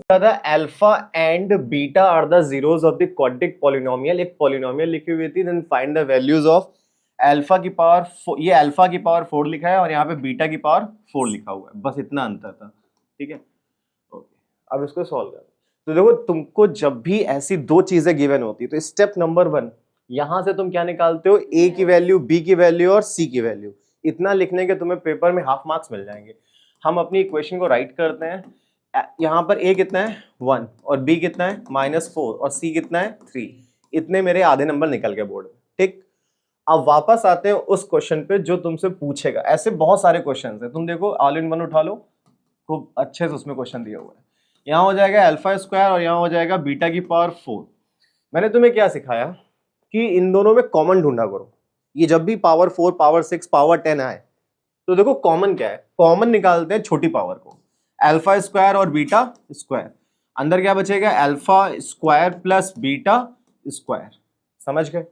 था alpha and beta are the zeros of the quadratic polynomial. एक polynomial लिखी हुई थी, then find the values of alpha की पावर, ये अल्फा की पावर 4 लिखा है और यहाँ पे बीटा की पावर 4 लिखा हुआ है, बस इतना अंतर था। ठीक है, ओके, अब इसको सॉल्व कर। तो देखो, तुमको जब भी ऐसी दो चीजें गिवन होती है तो स्टेप नंबर 1, यहां से तुम क्या निकालते हो, ए की वैल्यू, बी की वैल्यू और सी की वैल्यू। इतना लिखने के तुम्हें पेपर में हाफ मार्क्स मिल जाएंगे। हम अपनी इक्वेशन को राइट करते हैं। यहाँ पर ए कितना है 1 और बी कितना है -4 और सी कितना है 3। इतने मेरे आधे नंबर निकल गए बोर्ड में। ठीक, अब वापस आते हैं उस क्वेश्चन पे जो तुमसे पूछेगा। ऐसे बहुत सारे क्वेश्चन है, तुम देखो ऑल इन वन उठा लो, खूब अच्छे से उसमें क्वेश्चन दिया हुआ है। यहाँ हो जाएगा अल्फा स्क्वायर और यहाँ हो जाएगा बीटा की पावर 4। मैंने तुम्हें क्या सिखाया कि इन दोनों में कॉमन ढूंढा करो। ये जब भी पावर 4, पावर 6, पावर 10 आए तो देखो कॉमन क्या है, कॉमन निकालते हैं छोटी पावर को। अल्फा स्क्वायर और बीटा स्क्वायर, अंदर क्या बचेगा, alpha square plus beta square. समझ गए?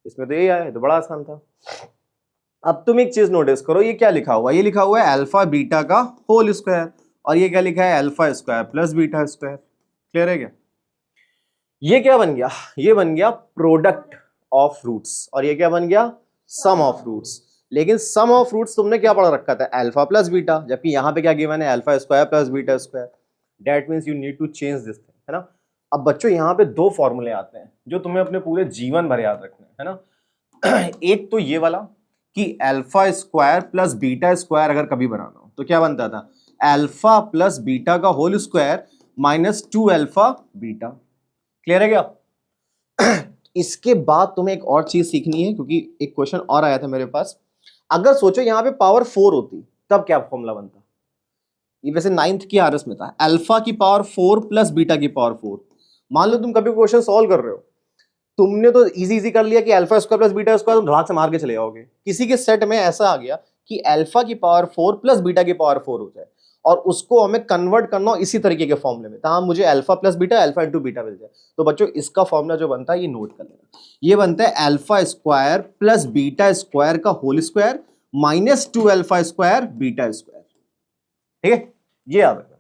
इसमें तो यही आया, तो बड़ा आसान था। अब तुम एक चीज नोटिस करो, ये क्या लिखा हुआ है, ये लिखा हुआ है अल्फा बीटा का होल स्क्वायर और ये क्या लिखा है, alpha square plus beta square. Clear है क्या? ये क्या बन गया, ये बन गया प्रोडक्ट ऑफ रूट्स और ये क्या बन गया, सम ऑफ रूट्स। लेकिन सम ऑफ रूट्स तुमने क्या पढ़ रखा था, अल्फा प्लस बीटा, जबकि यहां पे क्या गिवन है, alpha square plus beta square. That means you need to change this thing, है ना। अब बच्चों यहाँ पे दो फॉर्मूले आते हैं जो तुम्हें अपने पूरे जीवन भर याद रखने हैं, है ना। एक तो ये वाला कि alpha square plus beta square अगर कभी बनाना हो तो क्या बनता था, अल्फा प्लस बीटा का whole square minus 2 alpha beta. Clear है क्या? इसके बाद तुम्हें एक और चीज सीखनी है, क्योंकि एक क्वेश्चन और आया था मेरे पास। अगर सोचो यहां पे पावर 4 होती तब क्या फॉर्मूला बनता, ये वैसे 9th की आरएस में था, अल्फा की पावर 4 प्लस बीटा की पावर 4। मान लो तुम कभी क्वेश्चन सॉल्व कर रहे हो, तुमने तो इजी इजी कर लिया कि alpha square plus beta square, तुम धड़ाक से मार के चले जाओगे। किसी के सेट में ऐसा आ गया कि अल्फा की पावर 4 प्लस बीटा की पावर 4 हो जाए और उसको हमें कन्वर्ट करना हो इसी तरीके के फॉर्मूले में, तो मुझे alpha plus beta, alpha into beta मिल जाए। तो बच्चों इसका फॉर्मूला जो बनता है ये नोट कर लेना, ये बनता है alpha square plus beta square का whole square minus 2 alpha square beta square. ठीक है, ये याद रखना।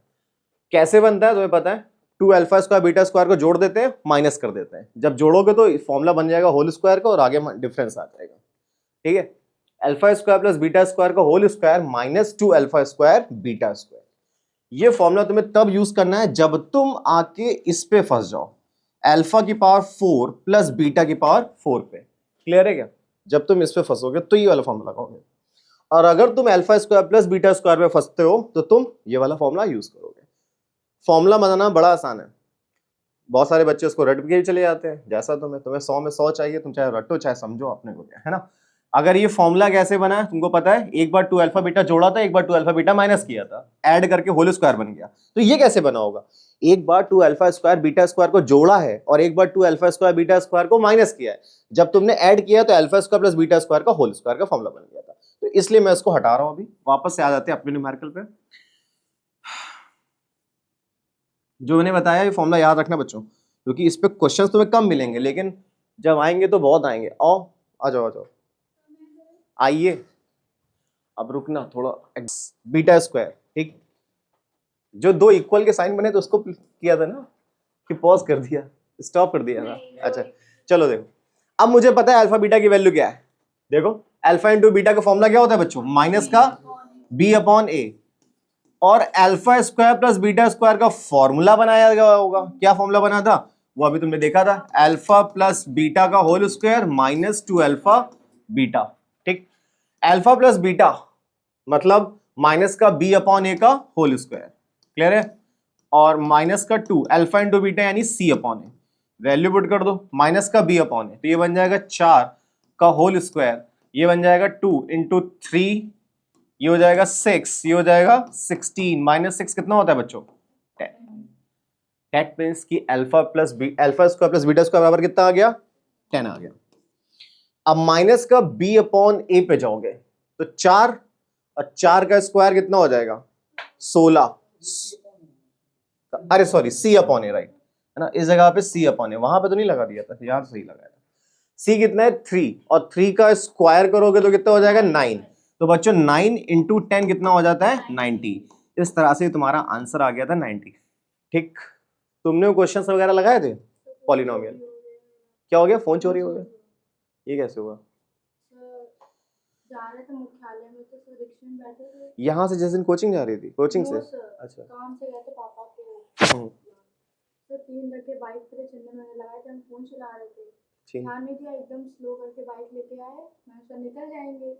कैसे बनता है तुम्हें पता है, 2 अल्फा स्क्वायर बीटा स्क्वायर को जोड़ देते हैं, माइनस कर देते हैं, जब जोड़ोगे तो फॉर्मूला बन जाएगा होल स्क्वायर का और आगे डिफरेंस आ जाएगा। ठीक है, alpha square plus beta square का whole square minus 2 alpha square beta square. ये फॉर्मूला तुम्हें तब यूज करना है जब तुम आके इस पे फंस जाओ, अल्फा की पावर 4 प्लस बीटा की पावर 4 पे। क्लियर है क्या? जब तुम इस पे फंसोगे तो ये वाला फॉर्मूला लगाओगे, और अगर तुम alpha square plus beta square पे फंसते हो तो तुम ये वाला फॉर्मूला यूज करोगे। फॉर्मूला बनाना बड़ा आसान है, बहुत सारे बच्चे उसको रट के चले जाते हैं। जैसा तुम्हें 100 में 100 चाहिए, तुम चाहे रटो चाहे समझो, अपने को क्या है ना। अगर ये फॉर्मूला कैसे बना है तुमको पता है, एक बार 2 अल्फा बीटा जोड़ा था, एक बार 2 अल्फा बीटा माइनस किया था, ऐड करके होल स्क्वायर बन गया। तो ये कैसे बना होगा, एक बार 2 अल्फा स्क्वायर बीटा स्क्वायर को जोड़ा है और एक बार 2 अल्फा स्क्वायर बीटा स्क्वायर को माइनस किया है, जब तुमने ऐड किया तो alpha square plus beta square का होल स्क्वायर का फॉर्मूला बन गया था। तो इसलिए मैं इसको हटा रहा हूं। अभी वापस से आ जाते हैं अपने न्यूमेरिकल पे। जो मैंने बताया ये फॉर्मूला याद रखना बच्चों, क्योंकि इस पे क्वेश्चंस तुम्हें कम मिलेंगे, लेकिन जब आएंगे तो बहुत आएंगे। आओ आ जाओ, आ जाओ, आइए। अब रुकना थोड़ा, बीटा स्क्वायर, ठीक, जो दो इक्वल के साइन बने तो उसको किया था ना कि पॉज कर दिया, स्टॉप कर दिया ना। अच्छा चलो देखो, अब मुझे पता है अल्फा बीटा की वैल्यू क्या है। देखो अल्फा इंटू बीटा का फॉर्मूला क्या होता है बच्चों, माइनस का बी अपॉन ए, और alpha square plus beta square का फॉर्मूला बनाया गया होगा। क्या फॉर्मूला बना था वो अभी तुमने देखा था, अल्फा प्लस बीटा का whole square minus 2 alpha beta. ठीक, अल्फा प्लस बीटा मतलब माइनस का बी अपॉन ए का होल स्क्वायर। क्लियर है? और माइनस का 2 अल्फा इंटू बीटा यानी सी अपॉन ए, वैल्यू पुट कर दो, माइनस का बी अपॉन ए तो ये बन जाएगा 4 का होल स्क्वायर, ये बन जाएगा 2 इंटू 3, ये हो जाएगा 6, ये हो जाएगा 16, माइनस 6 कितना होता है बच्चों, 10। दैट मींस कि alpha square plus beta square बराबर कितना आ गया, 10 आ गया। अब माइनस का b अपॉन ए पे जाओगे तो 4 और 4 का स्क्वायर कितना हो जाएगा, 16, अरे सॉरी सी अपॉन ए, राइट है ना, इस जगह पे सी अपॉन ए, वहां पे तो नहीं लगा दिया था, यहां सही लगाया था। सी कितना है 3, और 3 का स्क्वायर करोगे तो कितना हो जाएगा 9। तो बच्चों 9 इंटू 10 कितना हो जाता है 90। इस तरह से तुम्हारा आंसर आ गया था 90। ठीक, तुमने क्वेश्चंस वगैरह लगाए थे पॉलिनोमियल? क्या हो गया? फोन चोरी हो गया? ये कैसे हुआ? जा रहे थे मुख्यालय में तो सर रिक्शे में बैठे थे। यहाँ से जिस दिन कोचिंग जा रही थी, कोचिंग से? अच्छा, काम से गए थे पापा के। तो 3 लड़के बाइक पे चंदन मैंने लगाए थे, हम फोन चला रहे थे, ध्यान नहीं दिया, एकदम स्लो करके बाइक लेके आए, मैंने सोचा निकल जाएंगे,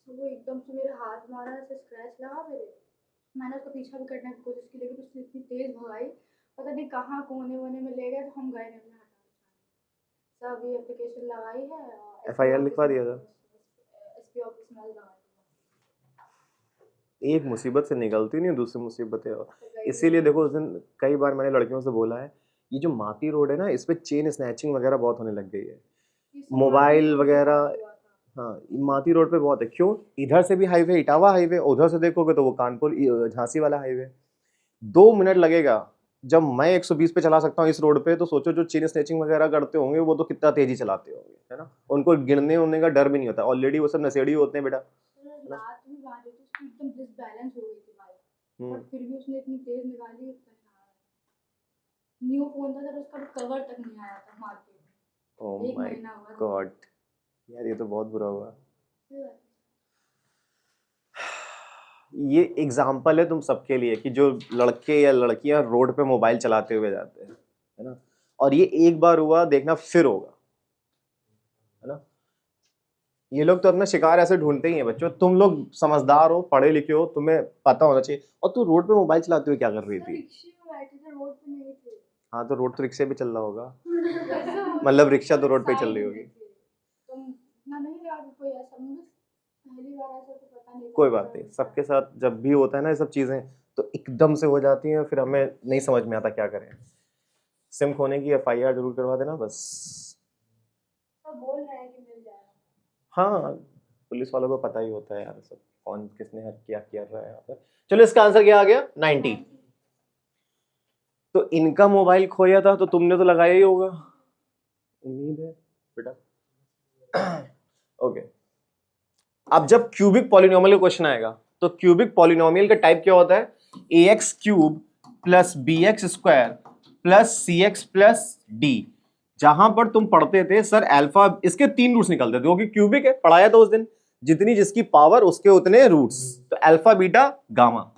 तो वो एकदम से मेरे हाथ मारा, ऐसे स्क्रैच लगा मेरे। मैंने उसको पीछा भी करने की कोशिश की, लेकिन उसने इतनी तेज भगाई, पता नहीं कहाँ कोने वोने में ले गए, तो हम गए नहीं, सब ये एप्लीकेशन लगाई है, एफआईआर लिखवा दिया था। एसपी ऑफिस में लगाई। एक मुसीबत से निकलती नहीं, दूसरी मुसीबतें और इसीलिए देखो, उस दिन कई बार मैंने लड़कियों से बोला है, ये जो माती रोड है ना, इस पे चेन स्नैचिंग वगैरह बहुत होने लग गई है, मोबाइल वगैरह। हाँ, माती रोड पे बहुत है। क्यों? इधर से भी हाईवे, इटावा हाईवे, उधर से देखोगे तो वो कानपुर झांसी वाला हाईवे। 2 मिनट लगेगा। जब मैं 120 पे चला सकता हूँ इस रोड पे, तो सोचो जो चेन स्नैचिंग वगैरह करते होंगे वो तो कितना तेजी चलाते होंगे, है ना? उनको गिरने उड़ने का डर भी नहीं होता, ऑलरेडी वो सब नशेड़ी होते हैं बेटा। रात में बात हुई तो उसकी एकदम डिसबैलेंस हो गई थी बाइक, और फिर भी उसने इतनी तेज निकाली, न्यू फोन था सर, उसका कवर तक नहीं आया था मार्केट में। ओह माय गॉड, यार ये तो बहुत बुरा हुआ। ये एग्जाम्पल है तुम सबके लिए कि जो लड़के या लड़कियां रोड पे मोबाइल चलाते हुए जाते हैं, है ना, और ये एक बार हुआ, देखना फिर होगा, है ना। ये लोग तो अपना शिकार ऐसे ढूंढते ही हैं बच्चों। तुम लोग समझदार हो, पढ़े लिखे हो, तुम्हें पता होना चाहिए। और तू रोड पे मोबाइल चलाते हुए क्या कर रही थी? रिक्शे में बैठे थे, रोड पे नहीं थे। हाँ, तो रोड तो रिक्शे भी चल रहा होगा। मतलब रिक्शा तो रोड पे चल रही होगी। तो ना नहीं लगा कि कोई ऐसा, पहली बार ऐसा तो पता नहीं। कोई बात नहीं, सबके साथ जब भी होता है ना ये सब चीजें, तो एकदम से हो जाती हैं, फिर हमें नहीं समझ में आता क्या करें। सिम खोने की एफआईआर जरूर करवा देना बस। सब बोल रहे हैं कि मिल जाएगा। हाँ, पुलिस वालों को पता ही होता है यार सब, कौन किसने क्या किया रहा है यहाँ पर। चलो, इसका आंसर क्या आ गया? 90। तो इनका मोबाइल खोया था तो तुमने तो लगाया ही होगा, उम्मीद है बेटा। ओके, अब जब क्यूबिक पॉलिनोमियल का क्वेश्चन आएगा, तो क्यूबिक पॉलिनोमियल का टाइप क्या होता है? ax cube plus bx square plus cx plus d। जहां पर तुम पढ़ते थे सर अल्फा, इसके 3 रूट्स निकलते थे क्योंकि क्यूबिक है, पढ़ाया था उस दिन, जितनी जिसकी पावर उसके उतने रूट्स, तो alpha beta gamma,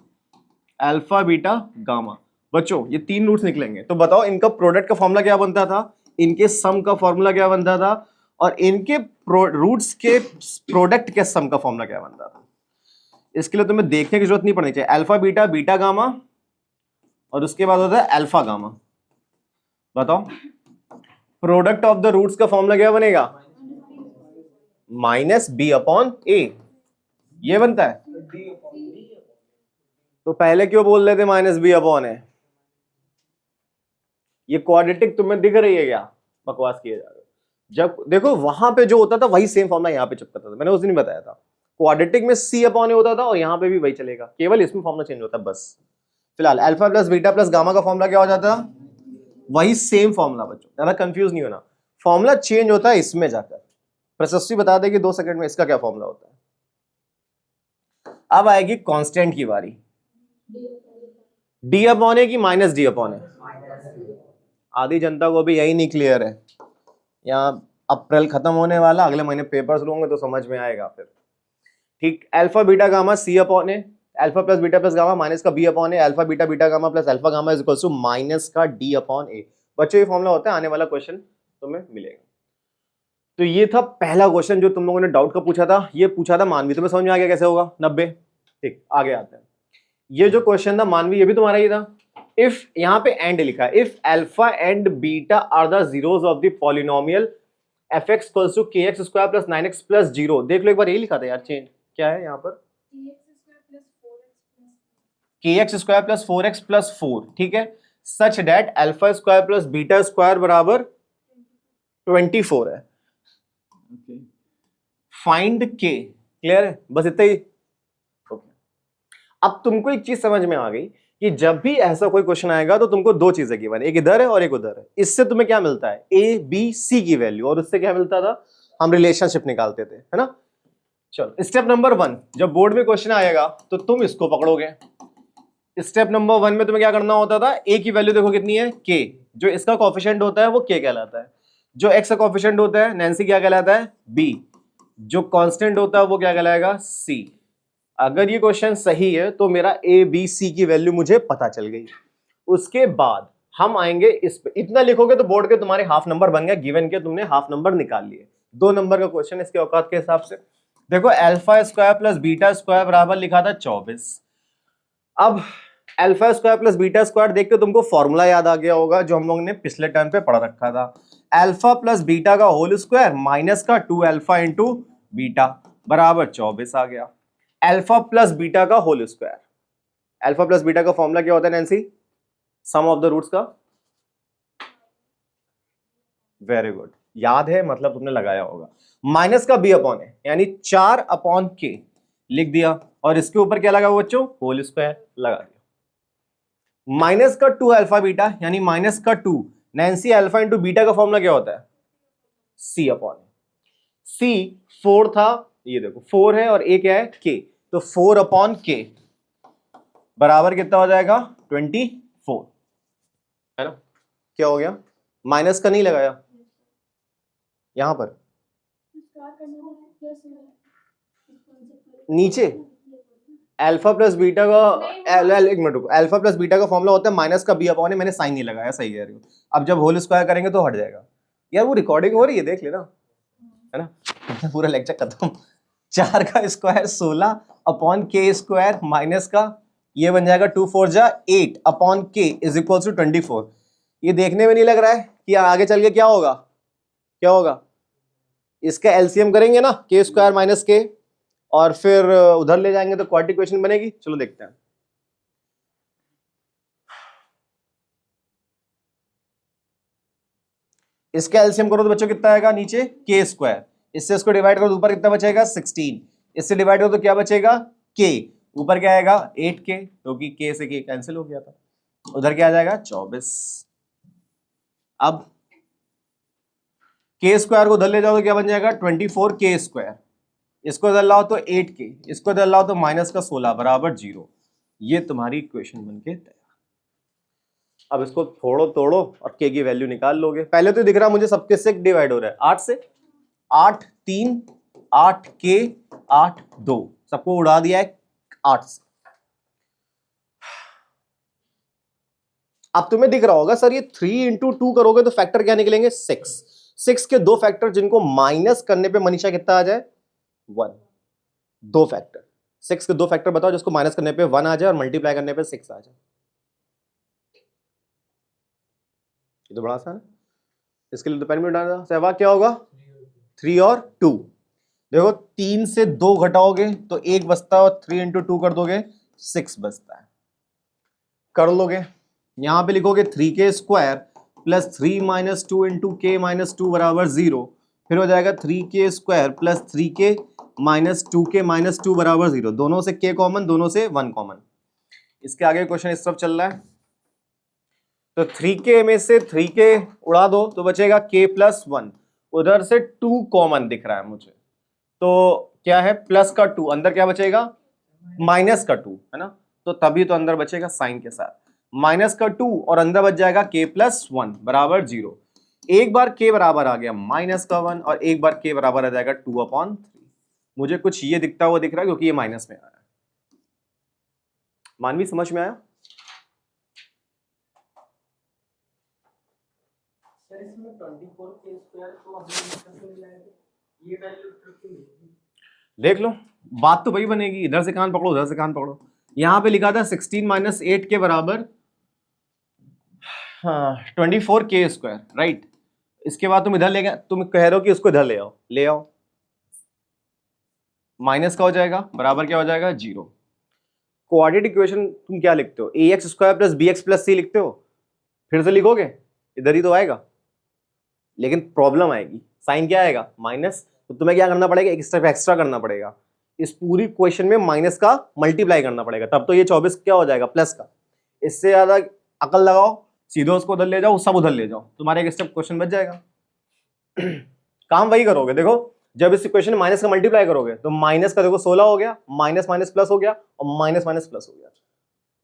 alpha beta gamma. बच्चों ये 3 रूट्स निकलेंगे, तो बताओ इनका प्रोडक्ट का फॉर्मूला क्या बनता था, इनके सम का फॉर्मूला क्या बनता था, और इनके रूट्स के प्रोडक्ट के सम का फॉर्मूला क्या बनता था। इसके लिए तुम्हें देखने की जरूरत नहीं पड़नी चाहिए। अल्फा बीटा, बीटा गामा, और उसके बाद होता है अल्फा गामा। बताओ प्रोडक्ट ऑफ द रूट्स का फॉर्मूला क्या बनेगा? माइनस बी अपॉन ए, ये बनता है। तो पहले क्यों बोल रहे थे माइनस बी अपॉन ए? ये क्वाड्रेटिक तुम्हें दिख रही है क्या? बकवास किए जा रहे हो। जब देखो वहां पे जो होता था वही सेम फॉर्मूला यहाँ पे चिपकता था, मैंने उस दिन ही बताया था। क्वाड्रेटिक में सी अपॉन ए होता था और यहाँ पे भी वही चलेगा, केवल इसमें फॉर्मूला चेंज होता है बस। फिलहाल alpha plus beta plus gamma का फॉर्मूला क्या हो जाता था? वही सेम फॉर्मूला बच्चों, ज्यादा कंफ्यूज नहीं होना। फॉर्मूला चेंज होता है इसमें जाकर। प्रशस्ति बता देगी 2 सेकंड में इसका क्या फॉर्मूला होता है। अब आएगी कांस्टेंट की बारी। डी अपॉन ए की माइनस डी अपॉन ए? आधी जनता को भी यही नहीं क्लियर है। यहाँ अप्रैल खत्म होने वाला, अगले महीने पेपर्स लूंगे तो समझ में आएगा फिर। ठीक, alpha beta gamma c upon a, alpha plus beta plus gamma minus का B upon a, alpha beta beta gamma plus alpha gamma is equal to minus का डी अपॉन ए। बच्चों ये फॉर्मूला होता है, आने वाला क्वेश्चन तुम्हें मिलेगा। तो ये था पहला क्वेश्चन जो तुम लोगों ने डाउट का पूछा था, ये पूछा था मानवी, तुम्हें समझ में आ गया कैसे होगा? 90। ठीक, आगे आते हैं। ये जो क्वेश्चन था मानवी, ये भी तुम्हारा ही था। इफ, यहाँ पे एंड लिखा है, if alpha and beta are the zeros of the polynomial fx equals to kx square plus 9x plus 0। देख लो एक बार, यही लिखा था यार, चेंज क्या है यहाँ पर? kx square plus 4x plus 4, ठीक है, such that alpha square plus beta square बराबर 24 है। फाइंड k, क्लियर है? बस इतना ही। अब तुमको एक चीज समझ में आ गई कि जब भी ऐसा कोई क्वेश्चन आएगा तो तुमको 2 चीजें गिवन, एक इधर है और एक उधर है। इससे तुम्हें क्या मिलता है? ए बी सी की वैल्यू, और उससे क्या मिलता था? हम रिलेशनशिप निकालते थे, है ना। चलो स्टेप नंबर 1, जब बोर्ड में क्वेश्चन आएगा तो तुम इसको पकड़ोगे, स्टेप नंबर 1 में तुम्हें क्या करना होता था, ए की वैल्यू देखो कितनी है, के, जो इसका कोफिशिएंट होता है वो के कहलाता है, जो एक्स का कोफिशिएंट होता है नैन्सी क्या कहलाता है, बी, जो कांस्टेंट होता है वो क्या कहलाएगा, सी। अगर ये क्वेश्चन सही है तो मेरा ए बी सी की वैल्यू मुझे पता चल गई। उसके बाद हम आएंगे इस पे, इतना लिखोगे तो बोर्ड के तुम्हारे हाफ नंबर बन गया, गिवन के तुमने हाफ नंबर निकाल लिए। 2 नंबर का क्वेश्चन इसके औकात के हिसाब से। देखो alpha square plus beta square बराबर लिखा था 24। अब alpha square plus beta square देख के तुमको फॉर्मूला याद आ गया होगा जो हम लोग ने पिछले टर्म पे पढ़ रखा था, अल्फा प्लस बीटा का होल स्क्वायर माइनस का 2 अल्फा इंटू बीटा बराबर 24 आ गया। अल्फा प्लस बीटा का whole square, alpha plus beta का फॉर्मूला क्या होता है Nancy, sum of the roots का, वेरी गुड, याद है मतलब तुमने लगाया होगा, माइनस का बी अपॉन है यानी 4 अपॉन के लिख दिया, और इसके ऊपर क्या लगा बच्चों, होल स्क्वायर लगा दिया। माइनस का 2 अल्फा बीटा यानी माइनस का 2, नैन्सी अल्फा इंटू बीटा का फॉर्मूला क्या होता है, सी अपॉन, सी 4 था, ये देखो 4 है और ए क्या है, के, तो 4 अपॉन के बराबर कितना हो जाएगा 24, है ना। क्या हो गया, माइनस का नहीं लगाया यहां पर, नीचे अल्फा प्लस बीटा का, एक मिनट रुको, अल्फा प्लस बीटा का फॉर्मूला होता है माइनस का बी अपॉन है, मैंने साइन नहीं लगाया, सही कह रही हो। अब जब होल स्क्वायर करेंगे तो हट जाएगा। यार वो रिकॉर्डिंग हो रही है, देख लेना, है ना। पूरा लेक्चर खत्म। 4 का स्क्वायर 16 अपॉन के स्क्वायर माइनस का, ये बन जाएगा 2 4 जा 8 अपॉन के इज इक्वल टू 24। ये देखने में नहीं लग रहा है कि आगे चल के क्या होगा, क्या होगा, इसका एलसीएम करेंगे ना, के स्क्वायर माइनस के, और फिर उधर ले जाएंगे तो क्वाड्रेटिक इक्वेशन बनेगी। चलो देखते हैं। इसका एलसीएम करो तो बच्चों कितना आएगा, नीचे के स्क्वायर, इससे इसको डिवाइड करो तो ऊपर कितना बचेगा 16, इससे डिवाइड करो तो क्या बचेगा के, ऊपर क्या आएगा 8k, क्योंकि के से के कैंसिल हो गया था, उधर क्या आ जाएगा 24। अब के स्क्वायर को उधर ले जाओ तो क्या बन जाएगा 24 के स्क्वायर, इसको इधर लाओ तो 8k, इसको इधर लाओ तो माइनस का 16 बराबर 0। ये तुम्हारी इक्वेशन बनके तैयार। अब इसको फोड़ो तोड़ो और के की वैल्यू निकाल लोगे। पहले तो दिख रहा मुझे सबके से डिवाइड हो रहा है 8 से, 8 3 8 के 8 2, सबको उड़ा दिया है 8 से। अब तुम्हें दिख रहा होगा सर ये 3 इंटू 2 करोगे तो फैक्टर क्या निकलेंगे 6, 6 के 2 फैक्टर जिनको माइनस करने पे मनीषा कितना आ जाए 1, 2 फैक्टर, 6 के 2 फैक्टर बताओ जिसको माइनस करने पे 1 आ जाए और मल्टीप्लाई करने पे 6 आ जाए। ये तो बड़ा आसान है, इसके लिए तो पेन में डालना। सहवाग क्या होगा 3 और 2, देखो 3 से 2 घटाओगे तो 1 बचता है और 3 इंटू 2 कर दोगे 6 बचता है, कर लोगे। यहां पे लिखोगे 3k square plus 3 minus 2 into के माइनस 2 बराबर 0, फिर हो जाएगा 3k square plus 3k minus 2k minus 2 बराबर 0, दोनों से k कॉमन, दोनों से 1 कॉमन। इसके आगे क्वेश्चन इस तरफ चल रहा है, तो 3k में से 3k उड़ा दो तो बचेगा k प्लस 1, उधर से 2 कॉमन दिख रहा है मुझे, तो क्या है प्लस का 2, अंदर क्या बचेगा माइनस का 2, है ना, तो तभी तो अंदर बचेगा साइन के साथ माइनस का 2 और अंदर बच जाएगा k प्लस 1 बराबर 0। एक बार k बराबर आ गया माइनस का 1 और एक बार k बराबर आ जाएगा 2/3। मुझे कुछ ये दिखता हुआ दिख रहा है क्योंकि ये माइनस में आया है। मानवी समझ में आया? देख लो बात तो वही बनेगी, इधर से कान पकड़ो उधर से कान पकड़ो। यहां पे लिखा था 16 माइनस 8 के बराबर 24 के स्क्वायर, राइट। इसके बाद तुम इधर ले गए, तुम कह रहे हो कि उसको इधर ले आओ, ले आओ, माइनस का हो जाएगा बराबर क्या हो जाएगा 0। क्वाड्रेटिक इक्वेशन तुम क्या लिखते हो, ax square plus bx plus c लिखते हो, फिर से लिखोगे इधर ही तो आएगा, लेकिन प्रॉब्लम आएगी, साइन क्या आएगा माइनस, तो तुम्हें क्या करना पड़ेगा एक स्टेप एक्स्ट्रा करना पड़ेगा, इस पूरी क्वेश्चन में माइनस का मल्टीप्लाई करना पड़ेगा, तब तो ये 24 क्या हो जाएगा प्लस का। इससे ज्यादा अकल लगाओ, सीधे उसको उधर ले जाओ, सब उधर ले जाओ, तुम्हारा एक स्टेप क्वेश्चन बच जाएगा। काम वही करोगे, देखो जब इस इक्वेशन में माइनस का मल्टीप्लाई करोगे तो माइनस का देखो 16 हो गया, माइनस माइनस प्लस हो गया और माइनस माइनस प्लस हो गया,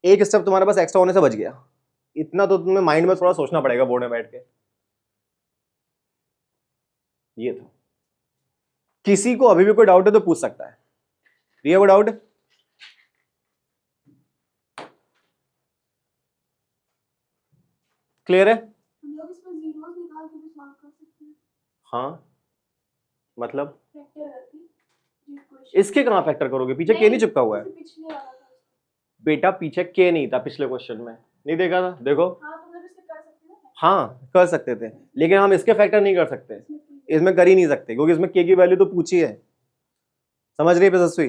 एक स्टेप तुम्हारे पास एक्स्ट्रा होने से बच गया। इतना तो तुम्हें माइंड में थोड़ा सोचना पड़ेगा बोर्ड में बैठ के। ये था। किसी को अभी भी कोई डाउट है तो पूछ सकता है। ये कोई डाउट? क्लियर है? हम लोग इसमें जीरोस निकाल के भी सॉल्व कर सकते हैं। हाँ मतलब फैक्टर करके जी क्वेश्चन। इसके कहाँ फैक्टर करोगे? पीछे के नहीं चिपका हुआ है पिछले वाला था। बेटा, पीछे के नहीं था पिछले क्वेश्चन में, नहीं देखा था? देखो हाँ तो मतलब इससे कर सकते हैं ना। हाँ कर सकते थे, लेकिन हम इसके फैक्टर नहीं कर सकते, इसमें कर ही नहीं सकते, क्योंकि इसमें के की वैल्यू तो पूछी है। समझ रही है यशस्वी?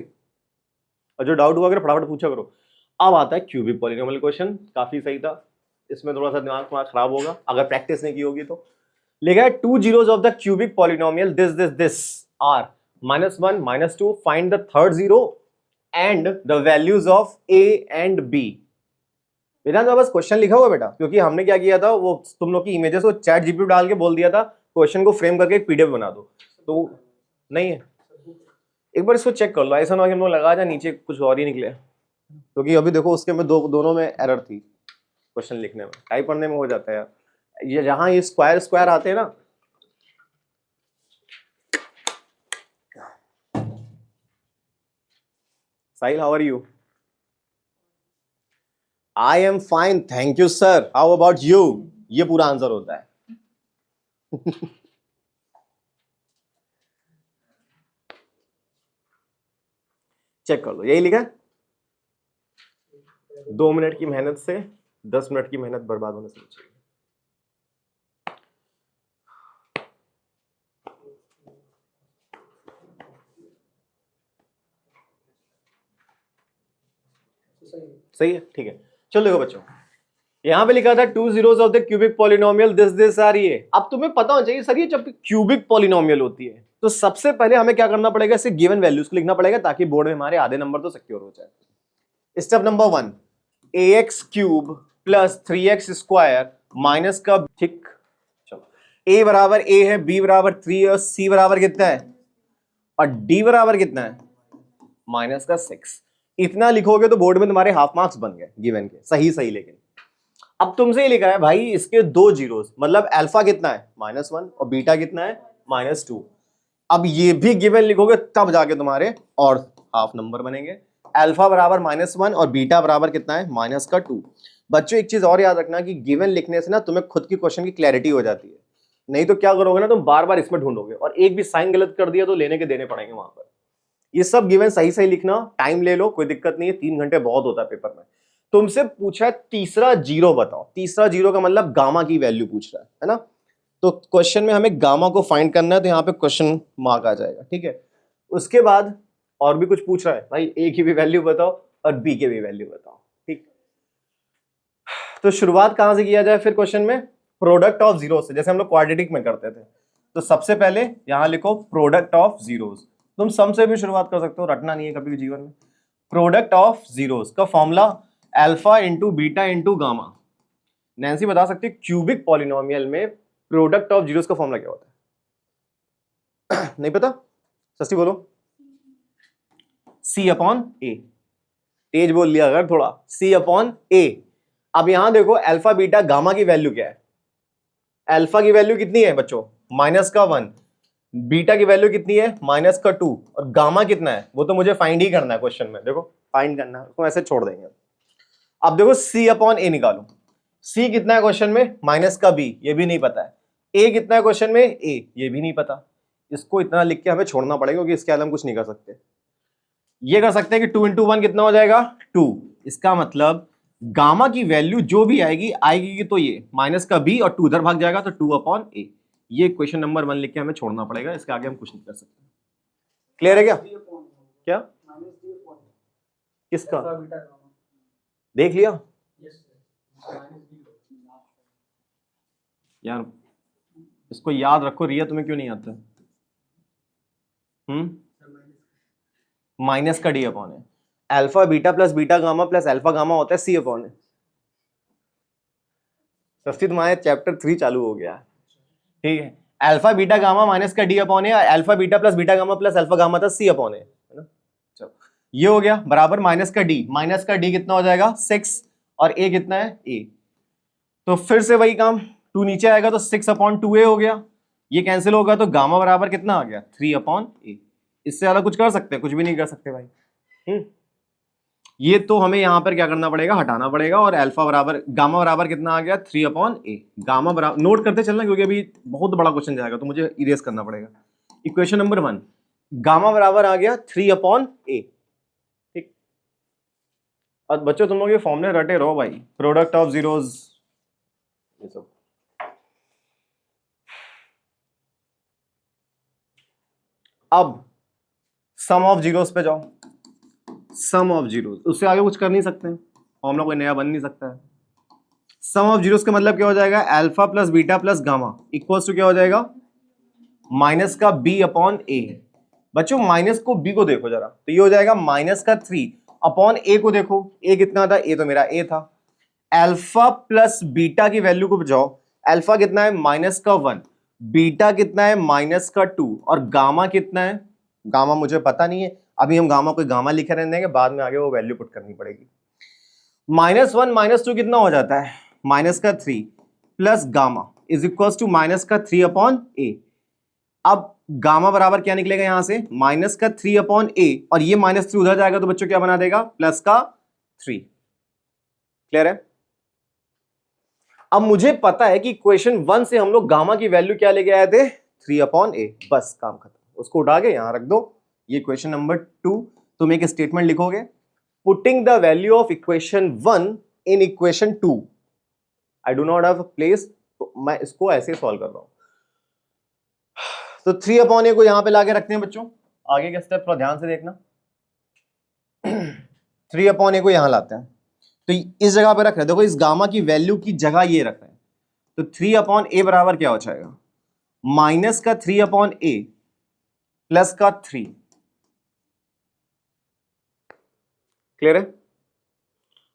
और जो डाउट हुआ अगर फटाफट पूछा करो। अब आता है क्यूबिक पॉलिनोमियल क्वेश्चन, काफी सही था। इसमें थोड़ा सा दिमाग खराब होगा अगर प्रैक्टिस नहीं की होगी तो। लिखा है 2 zeros of the cubic polynomial this are -1 -2 find the third zero and the values of a and b। बेटा तो बस क्वेश्चन लिखा हुआ बेटा, क्योंकि हमने क्या किया था, वो तुम लोग की इमेजेस को चैट जीपीटी डाल के बोल दिया था क्वेश्चन को फ्रेम करके एक पीडीएफ बना दो, तो नहीं है। एक बार इसको चेक कर लो, ऐसा ना कि हम लोग लगा जाए नीचे कुछ और ही निकले, क्योंकि अभी देखो उसके में दोनों में एरर थी क्वेश्चन लिखने में, टाइप करने में हो जाता है यार। ये जहां ये स्क्वायर आते हैं ना, Sahil how are you? I am fine thank you sir, how about you? ये पूरा आंसर होता है। चेक कर लो, यही लिखा है। 2 मिनट की मेहनत से 10 मिनट की मेहनत बर्बाद होने से बचेगी। सही है, ठीक है। चलो देखो बच्चों, यहां पे लिखा था 2 zeros of the cubic polynomial this are ये। अब तुम्हें पता होना चाहिए सर ये जब क्यूबिक पॉलिनोमियल होती है तो सबसे पहले हमें क्या करना पड़ेगा, इसे गिवन वैल्यूज को लिखना पड़ेगा ताकि बोर्ड में हमारे आधे नंबर तो सिक्योर हो जाए। Step number 1, ax cube plus 3x square minus का, ठीक। चलो a बराबर a है, b बराबर 3 और c बराबर कितना है, और d बराबर कितना है, माइनस का 6। इतना लिखोगे तो बोर्ड में तुम्हारे हाफ मार्क्स बन गए गिवन के, सही। लेकिन अब तुमसे ही लिखा है भाई इसके 2 जीरोस, मतलब अल्फा कितना है -1 और बीटा कितना है -2। अब ये भी गिवन लिखोगे तब जाके तुम्हारे और हाफ नंबर बनेंगे। अल्फा बराबर -1 और बीटा बराबर कितना है -2। बच्चों एक चीज और याद रखना कि गिवन लिखने से ना तुम्हें खुद की क्वेश्चन की क्लैरिटी हो जाती है, नहीं तो क्या करोगे ना तुम बार बार इसमें ढूंढोगे और एक भी साइन गलत कर दिया तो लेने के देने पड़ेंगे वहां पर। ये सब गिवन सही लिखना, टाइम ले लो कोई दिक्कत नहीं है, 3 घंटे बहुत होता है पेपर में। तुमसे पूछा है तीसरा जीरो बताओ, तीसरा जीरो का मतलब गामा की वैल्यू पूछ रहा है ना, तो क्वेश्चन में हमें गामा को फाइंड करना है, तो यहाँ पे क्वेश्चन मार्क आ जाएगा, ठीक है। उसके बाद और भी कुछ पूछ रहा है भाई, ए की भी वैल्यू बताओ और बी की भी वैल्यू बताओ, ठीक। तो शुरुआत कहां से किया जाए फिर क्वेश्चन में, प्रोडक्ट ऑफ जीरो से, जैसे हम लोग क्वाड्रेटिक में करते थे। तो सबसे पहले यहां लिखो प्रोडक्ट ऑफ जीरोस, तुम सम से भी शुरुआत कर सकते हो, रटना नहीं है कभी भी जीवन में। प्रोडक्ट ऑफ जीरोस का formula alpha into beta into gamma. Nancy बता सकती है क्यूबिक पॉलिनोमियल में प्रोडक्ट ऑफ जीरोस का फॉर्मूला क्या होता है? नहीं पता? सस्ती बोलो। C अपॉन ए, तेज बोल लिया अगर थोड़ा, C अपॉन ए। अब यहां देखो अल्फा बीटा गामा की वैल्यू क्या है, अल्फा की वैल्यू कितनी है बच्चों -1, बीटा की वैल्यू कितनी है -2, और गामा कितना है वो तो मुझे फाइंड ही करना है क्वेश्चन में, देखो फाइंड करना है, उसको ऐसे छोड़ देंगे। अब देखो C अपॉन ए निकालो, C कितना है क्वेश्चन में -b, ये भी नहीं पता है। A कितना है क्वेश्चन में, A ये भी नहीं पता। इसको इतना लिख के हमें छोड़ना पड़ेगा क्योंकि इसके अलावा हम कुछ नहीं कर सकते। ये कर सकते हैं कि 2 × 1 कितना हो जाएगा 2। इसका मतलब गामा की वैल्यू जो भी आएगी तो ये -b और 2 उधर भाग जाएगा तो 2 अपॉन ए। ये क्वेश्चन नंबर 1 लिख के हमें छोड़ना पड़ेगा, इसके आगे हम कुछ नहीं कर सकते। क्लियर है क्या? क्या किसका देख लिया यार, इसको याद रखो। रिया तुम्हें क्यों नहीं आता? माइनस का डी अपॉन है, alpha beta plus beta gamma plus alpha gamma होता है C अपॉन है। सस्ती तुम्हारे चैप्टर 3 चालू हो गया, ठीक है। अल्फा बीटा गामा माइनस का डी अपॉन है, alpha beta plus beta gamma plus alpha gamma था C अपॉन है ना। चलो ये हो गया बराबर माइनस का डी कितना हो जाएगा 6 और ए कितना है ए। तो फिर से वही काम, 2 नीचे आएगा तो 6/2a हो गया, ये कैंसिल होगा तो गामा बराबर कितना आ गया 3/a। इससे ज्यादा कुछ कर सकते हैं? कुछ भी नहीं कर सकते भाई। ये तो हमें यहां पर क्या करना पड़ेगा, हटाना पड़ेगा, और अल्फा बराबर गामा बराबर कितना आ गया 3/a। गामा बराबर नोट करते चलना क्योंकि अभी बहुत बड़ा क्वेश्चन जाएगा तो मुझे इरेज करना पड़ेगा। इक्वेशन नंबर 1 गामा बराबर आ गया 3/a। ठीक, और बच्चों तुम लोग ये फॉर्मूले रटे रहो भाई, प्रोडक्ट ऑफ जीरोज ये सब। अब सम ऑफ जीरोस पे जाओ, सम ऑफ जीरोस, उससे आगे कुछ कर नहीं सकते हैं, फॉर्मूला कोई नया बन नहीं सकता है। सम ऑफ जीरोस का मतलब क्या हो जाएगा, alpha plus beta plus gamma equals to क्या हो जाएगा, माइनस का b/a। बच्चों माइनस को b को देखो जरा, तो ये हो जाएगा माइनस का 3/a को देखो, a कितना था, a तो मेरा a था। अल्फा प्लस बीटा की वैल्यू को बचाओ, अल्फा कितना है माइनस का 1, बीटा कितना है माइनस का 2, और गामा कितना है, गामा मुझे पता नहीं है, अभी हम गामा को गामा लिखे रहने देंगे, बाद में आगे वो वैल्यू पुट करनी पड़ेगी। -1 -2 कितना हो जाता है, माइनस का 3 plus gamma is equal to minus का 3/a। अब गामा बराबर क्या निकलेगा यहां से, माइनस का 3/a, और ये -3 उधर जाएगा तो बच्चों क्या बना देगा, प्लस का 3। क्लियर है? अब मुझे पता है कि इक्वेशन 1 से हम लोग गामा की वैल्यू क्या लेके आए थे, 3/a। बस काम खत्म, उसको उठा के यहां रख दो। ये क्वेश्चन नंबर 2, तुम एक स्टेटमेंट लिखोगे, putting the value of equation 1 in equation 2। I do not have a place, तो मैं इसको ऐसे सॉल्व कर रहा हूं। तो 3/a को यहां पे लाके रखते हैं बच्चों, आगे का स्टेप थोड़ा ध्यान से देखना। 3/a को यहां लाते हैं, तो इस जगह पे रख रहे हैं, देखो इस गामा की वैल्यू की जगह ये रख रहे हैं, तो 3/a बराबर क्या हो जाएगा, माइनस का 3/a प्लस का 3। क्लियर है?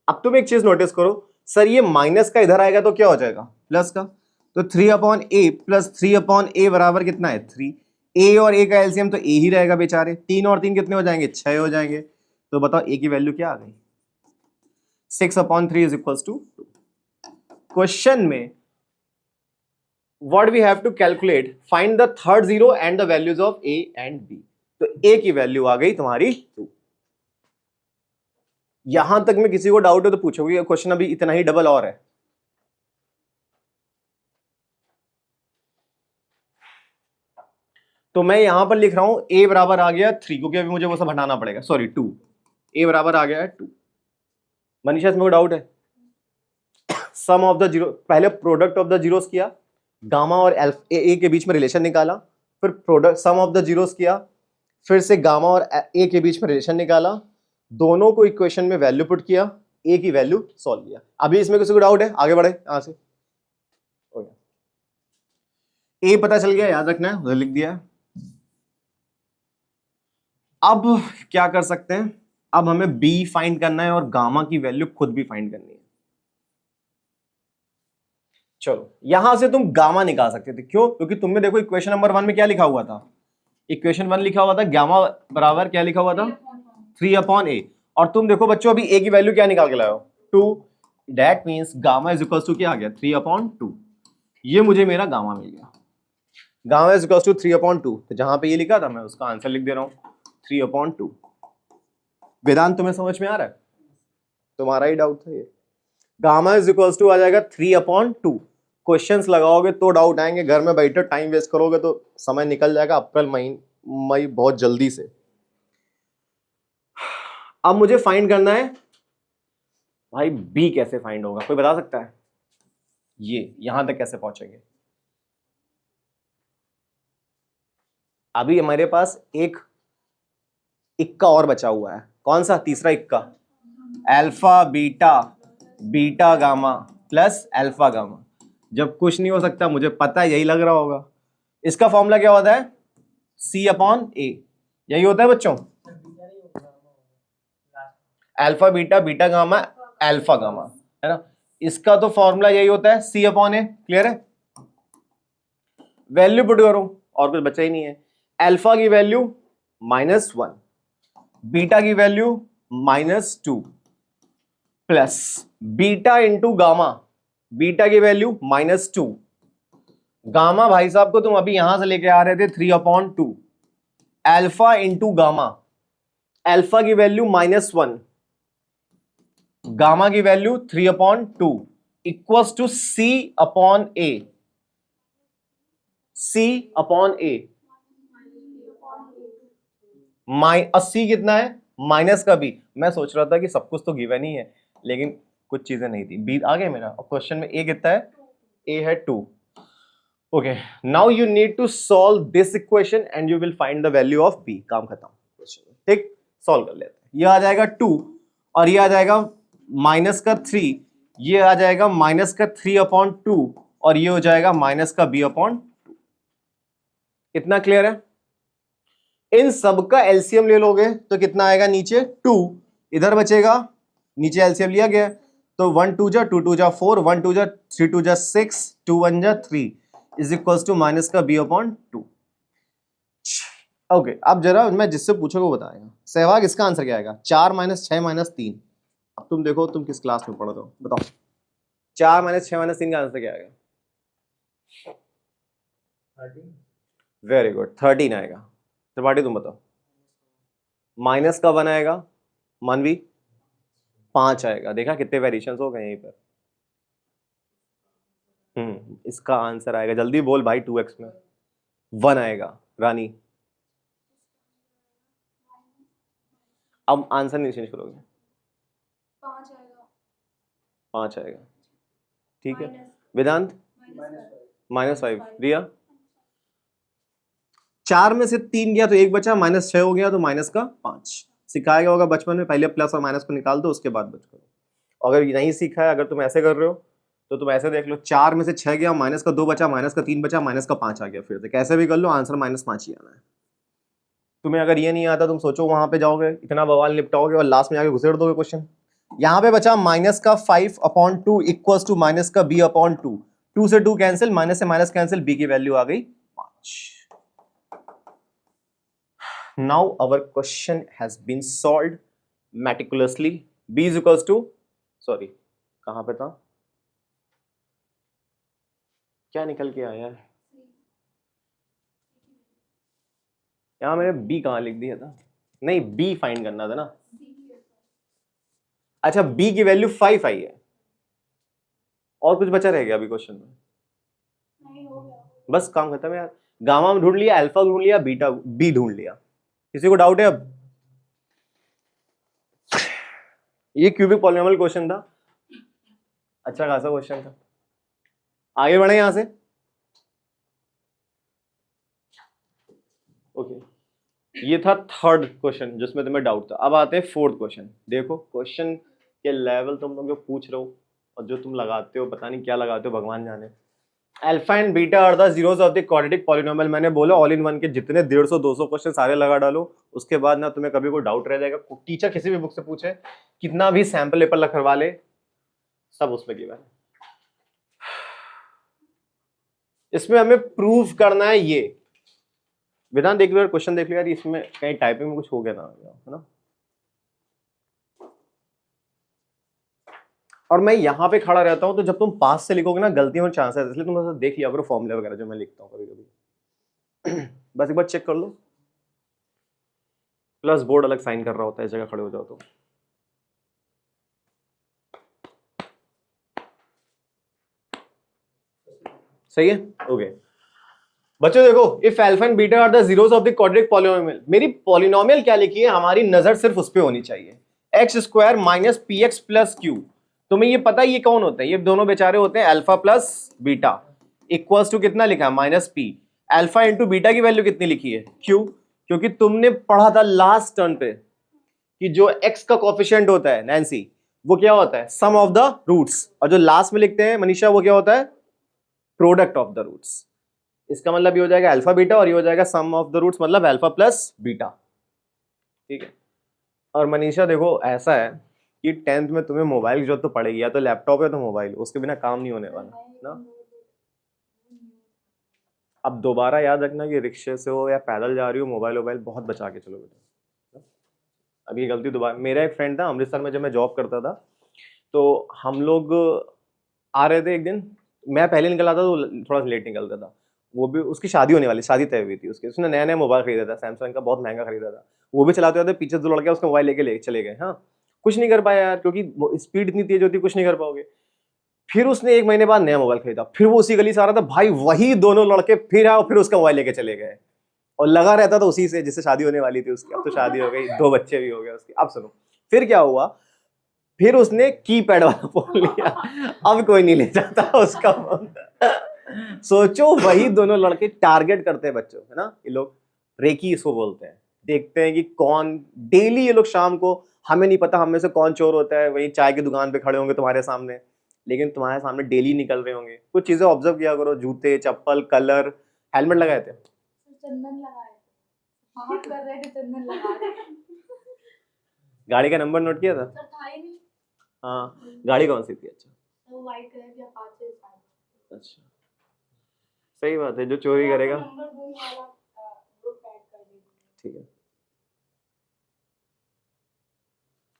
अब तुम एक चीज नोटिस करो, सर ये माइनस का इधर आएगा तो क्या हो जाएगा, प्लस का, तो 3/a प्लस 3/a बराबर कितना है 3। a और a का एलसीएम तो a ही रहेगा बेचारे, 3 और 3 कितने हो जाएंगे, 6 हो जाएंगे। तो बताओ a की वैल्यू क्या आ गई, 6/3 इज इक्वल टू 2। क्वेश्चन में what we have to calculate, find the third zero and the values of a and b। तो a की वैल्यू आ गई तुम्हारी 2। यहां तक में किसी को डाउट है तो पूछोगे, क्वेश्चन अभी इतना ही डबल और है। तो मैं यहां पर लिख रहा हूं a बराबर आ गया 3, क्योंकि अभी मुझे वो सब हटाना पड़ेगा, सॉरी 2। a बराबर आ गया है 2। मनीषा इसमें कोई डाउट है? सम ऑफ द जीरो, पहले प्रोडक्ट ऑफ द जीरोस किया, गामा और ए के बीच में रिलेशन निकाला, फिर product sum of the zeros किया, फिर से गामा और ए के बीच में रिलेशन निकाला, दोनों को इक्वेशन में वैल्यू पुट किया, ए की वैल्यू सॉल्व किया। अभी इसमें किसी को डाउट है, आगे बढ़े यहां से। ए पता चल गया, याद रखना है, उधर लिख दिया है। अब क्या कर सकते हैं, अब हमें बी फाइंड करना है और गामा की वैल्यू खुद भी फाइंड करनी है। चलो यहां से तुम गामा निकाल सकते थे, क्यों, क्योंकि तुमने देखो इक्वेशन नंबर 1 में क्या लिखा हुआ था, इक्वेशन 1 लिखा हुआ था गामा बराबर क्या लिखा हुआ था 3/a, और तुम देखो बच्चों अभी a की वैल्यू क्या निकाल के लाए हो 2। That means gamma is equal to क्या आ गया 3/2। ये मुझे मेरा गामा मिल गया, गामा इज इक्वल टू 3/2। तो जहां पे ये लिखा था मैं उसका आंसर लिख दे रहा हूं 3/2। वेदांत तुम्हें समझ में आ रहा है? तुम्हारा ही डाउट था ये, गामा इज इक्वल टू आ जाएगा 3/2। क्वेश्चंस लगाओगे तो डाउट आएंगे, घर में बैठे टाइम वेस्ट करोगे तो समय निकल जाएगा अप्रैल मई बहुत जल्दी से। अब मुझे फाइंड करना है भाई बी कैसे फाइंड होगा, कोई बता सकता है? ये यहां तक कैसे पहुंचेंगे? अभी हमारे पास एक इक्का और बचा हुआ है, कौन सा, तीसरा इक्का, alpha beta beta gamma plus alpha gamma. जब कुछ नहीं हो सकता, मुझे पता है यही लग रहा होगा। इसका फॉर्मूला क्या होता है, C/A, यही होता है बच्चों, alpha beta beta gamma alpha gamma, है ना। इसका तो फॉर्मूला यही होता है C/A। क्लियर है? वैल्यू पुट करो और कुछ बचा ही नहीं है। अल्फा की वैल्यू -1, बीटा की value -2 plus beta into gamma, beta की वैल्यू -2, गामा भाई साहब को तुम अभी यहां से लेके आ रहे थे 3/2, अल्फा इंटू गामा, अल्फा की वैल्यू -1, गामा की value 3/2 equals to C/A, C/A। अस्सी कितना है, माइनस का बी। मैं सोच रहा था कि सब कुछ तो गिवन ही है, लेकिन कुछ चीजें नहीं थी। बी आ गया मेरा। और क्वेश्चन में ए कितना है, ए है 2। Okay, now you need to solve this equation and you will find the value of B. काम खत्म। ठीक, सॉल्व कर लेते हैं। ये आ जाएगा 2 और ये आ जाएगा -3, ये आ जाएगा -3/2 और ये हो जाएगा -b/2। इतना क्लियर है? इन सब का एलसीएम ले लोगे तो कितना आएगा, नीचे 2, इधर बचेगा, नीचे एलसीएम लिया गया तो 1 2 जा 2 2 जा 4, 1 2 जा 3 2 जा 6, 2 1 जा 3 is equals to -b/2। Okay, अब जरा मैं जिससे पूछोगे वो बताएगा। सहवाग, इसका आंसर क्या आएगा? 4 - 6 - 3। अब तुम देखो तुम किस क्लास में पढ़ रहे हो, बताओ 4 - 6 - 3 का आंसर क्या आएगा? 13। वेरी गुड, 13 आएगा। त्रिपाठी तुम बताओ। माइनस का 1 आएगा, मानवी 5 आएगा। देखा कितने वेरिएशंस हो गए यहीं पर। इसका आंसर आएगा, जल्दी बोल भाई, 2x में 1 आएगा। रानी, अब आंसर नहीं चेंज करोगे? 5 आएगा। ठीक है, वेदांत -5, रिया 4 में से 3 गया तो 1 बचा, -6 हो गया तो -5। सिखाया गया होगा बचपन में, पहले प्लस और माइनस को निकाल दो, उसके बाद बच करो। अगर नहीं सीखा है, अगर तुम ऐसे कर रहे हो तो तुम ऐसे देख लो, 4 में से 6 गया, -2 बचा, -3 बचा, -5 आ गया। फिर से कैसे भी कर लो, आंसर -5 ही आना है। तुम्हें अगर ये नहीं आता, तुम सोचो वहां पे जाओगे, इतना बवाल निपटाओगे और लास्ट में आके घुसेड़ दोगे क्वेश्चन। यहाँ पे बचा -5/2 इक्वल्स टू -b/2। 2 से 2 कैंसिल, माइनस से माइनस कैंसिल, b की वैल्यू आ गई 5। Now our question has been solved meticulously. B is equals to, sorry, कहां पे था, क्या निकल के आया है यहां, मैंने B कहां लिख दिया था? नहीं, B फाइंड करना था ना। अच्छा, B की वैल्यू 5 आई है। और कुछ बचा रह गया अभी क्वेश्चन में? बस काम खत्म है यार। गामा ढूंढ लिया, अल्फा ढूंढ लिया, बीटा, B ढूंढ लिया। किसी को डाउट है अब? ये क्यूबिक पॉलिनोमियल क्वेश्चन था, अच्छा खासा क्वेश्चन था। आगे बढ़े यहां से। ओके, ये था थर्ड क्वेश्चन जिसमें तुम्हें डाउट था। अब आते हैं फोर्थ क्वेश्चन। देखो क्वेश्चन के लेवल तुम लोग जो पूछ रहे हो और जो तुम लगाते हो, पता नहीं क्या लगाते हो, भगवान जाने। Alpha and beta are the zeros of the quadratic polynomial. मैंने बोला ऑल इन वन के जितने 150-200 क्वेश्चन सारे लगा डालो, उसके बाद ना तुम्हें कभी कोई डाउट रह जाएगा। टीचर किसी भी बुक से पूछे, कितना भी सैंपल पेपर करवा ले, सब उसमें गिवन है। इसमें हमें प्रूव करना है ये। वेदांत देख लो यार, क्वेश्चन देख लो यार, इसमें कहीं टाइपिंग में कुछ हो गया ना, है ना। और मैं यहाँ पे खड़ा रहता हूँ तो जब तुम पास से लिखोगे ना, गलतियों में चांस है, इसलिए तुम ऐसा देख लिया करो फॉर्मूले वगैरह जो मैं लिखता हूँ कभी कभी। बस एक बार चेक कर लो। प्लस बोर्ड अलग साइन कर रहा होता है, इस जगह खड़े हो जाओ तो। सही है, ओके बच्चों देखो, if alpha and beta are the zeros of the quadratic polynomial. मेरी पॉलिनोमियल क्या लिखी है, हमारी नजर सिर्फ उस पे होनी चाहिए, x² - px + q। तुम्हें ये पता है ये कौन होते हैं? ये दोनों बेचारे होते हैं alpha plus beta. Equals to कितना लिखा है, -p। अल्फा इंटू बीटा की वैल्यू कितनी लिखी है, q। क्योंकि तुमने पढ़ा था लास्ट टर्न पे कि जो x का कोफिशिएंट होता है नैन्सी, वो क्या होता है, सम ऑफ द रूट्स। और जो लास्ट में लिखते हैं मनीषा, वो क्या होता है, प्रोडक्ट ऑफ द रूट्स। इसका मतलब ये हो जाएगा अल्फा बीटा और ये हो जाएगा सम ऑफ द रूट्स, मतलब अल्फा प्लस बीटा। ठीक है। और मनीषा देखो ऐसा है कि 10th में तुम्हें मोबाइल की जरूरत तो पड़ेगी, या तो लैपटॉप है तो मोबाइल, उसके बिना काम नहीं होने वाला ना। अब दोबारा याद रखना कि रिक्शे से हो या पैदल जा रही हो, मोबाइल बहुत बचा के चलो बेटा। अभी ये गलती दोबारा, मेरा एक फ्रेंड था अमृतसर में जब मैं जॉब करता था, तो हम लोग आ रहे थे एक दिन, मैं पहले निकल आता था, वो थोड़ा सा लेट निकलता था, वो भी उसकी शादी होने वाली, शादी तय हुई थी उसकी, उसने नया नया मोबाइल खरीदा था, सैमसंग का बहुत महंगा खरीदा था, वो भी चलाते होते पीछे दो लड़के उसका मोबाइल लेके ले चले गए। हाँ, कुछ नहीं कर पाया यार, क्योंकि स्पीड इतनी तेज होती, कुछ नहीं कर पाओगे। फिर उसने 1 महीने बाद नया मोबाइल खरीदा, फिर वो उसी गली से आ रहा था, भाई वही दोनों लड़के फिर आए और फिर उसका मोबाइल लेके चले गए, और लगा रहता था उसी से जिससे शादी होने वाली थी उसकी। अब तो शादी हो गई, 2 बच्चे भी हो गए उसके। अब सुनो फिर क्या हुआ, फिर उसने कीपैड वाला फोन लिया, अब कोई नहीं ले जाता उसका फोन। सोचो, वही दोनों लड़के टारगेट करते हैं बच्चों, है ना, ये लोग रेकी इसको बोलते हैं, देखते हैं कि कौन डेली, ये लोग शाम को, हमें नहीं पता हम में से कौन चोर होता है, वही चाय की दुकान पे खड़े होंगे तुम्हारे सामने, लेकिन तुम्हारे सामने डेली निकल रहे होंगे। कुछ चीजें ऑब्जर्व किया करो, जूते, चप्पल, कलर, हेलमेट लगाए थे, चंदन लगाए थे, हाथ कर रहे थे, चंदन लगा रहे थे। गाड़ी का नंबर नोट किया था? सर था ही नहीं। हाँ, गाड़ी कौन सी थी? अच्छा, वो वाइट कलर की अपाचे था। अच्छा, सही बात है, जो चोरी करेगा। नंबर दूंगा वाला ग्रुप ऐड कर दीजिए। ठीक है,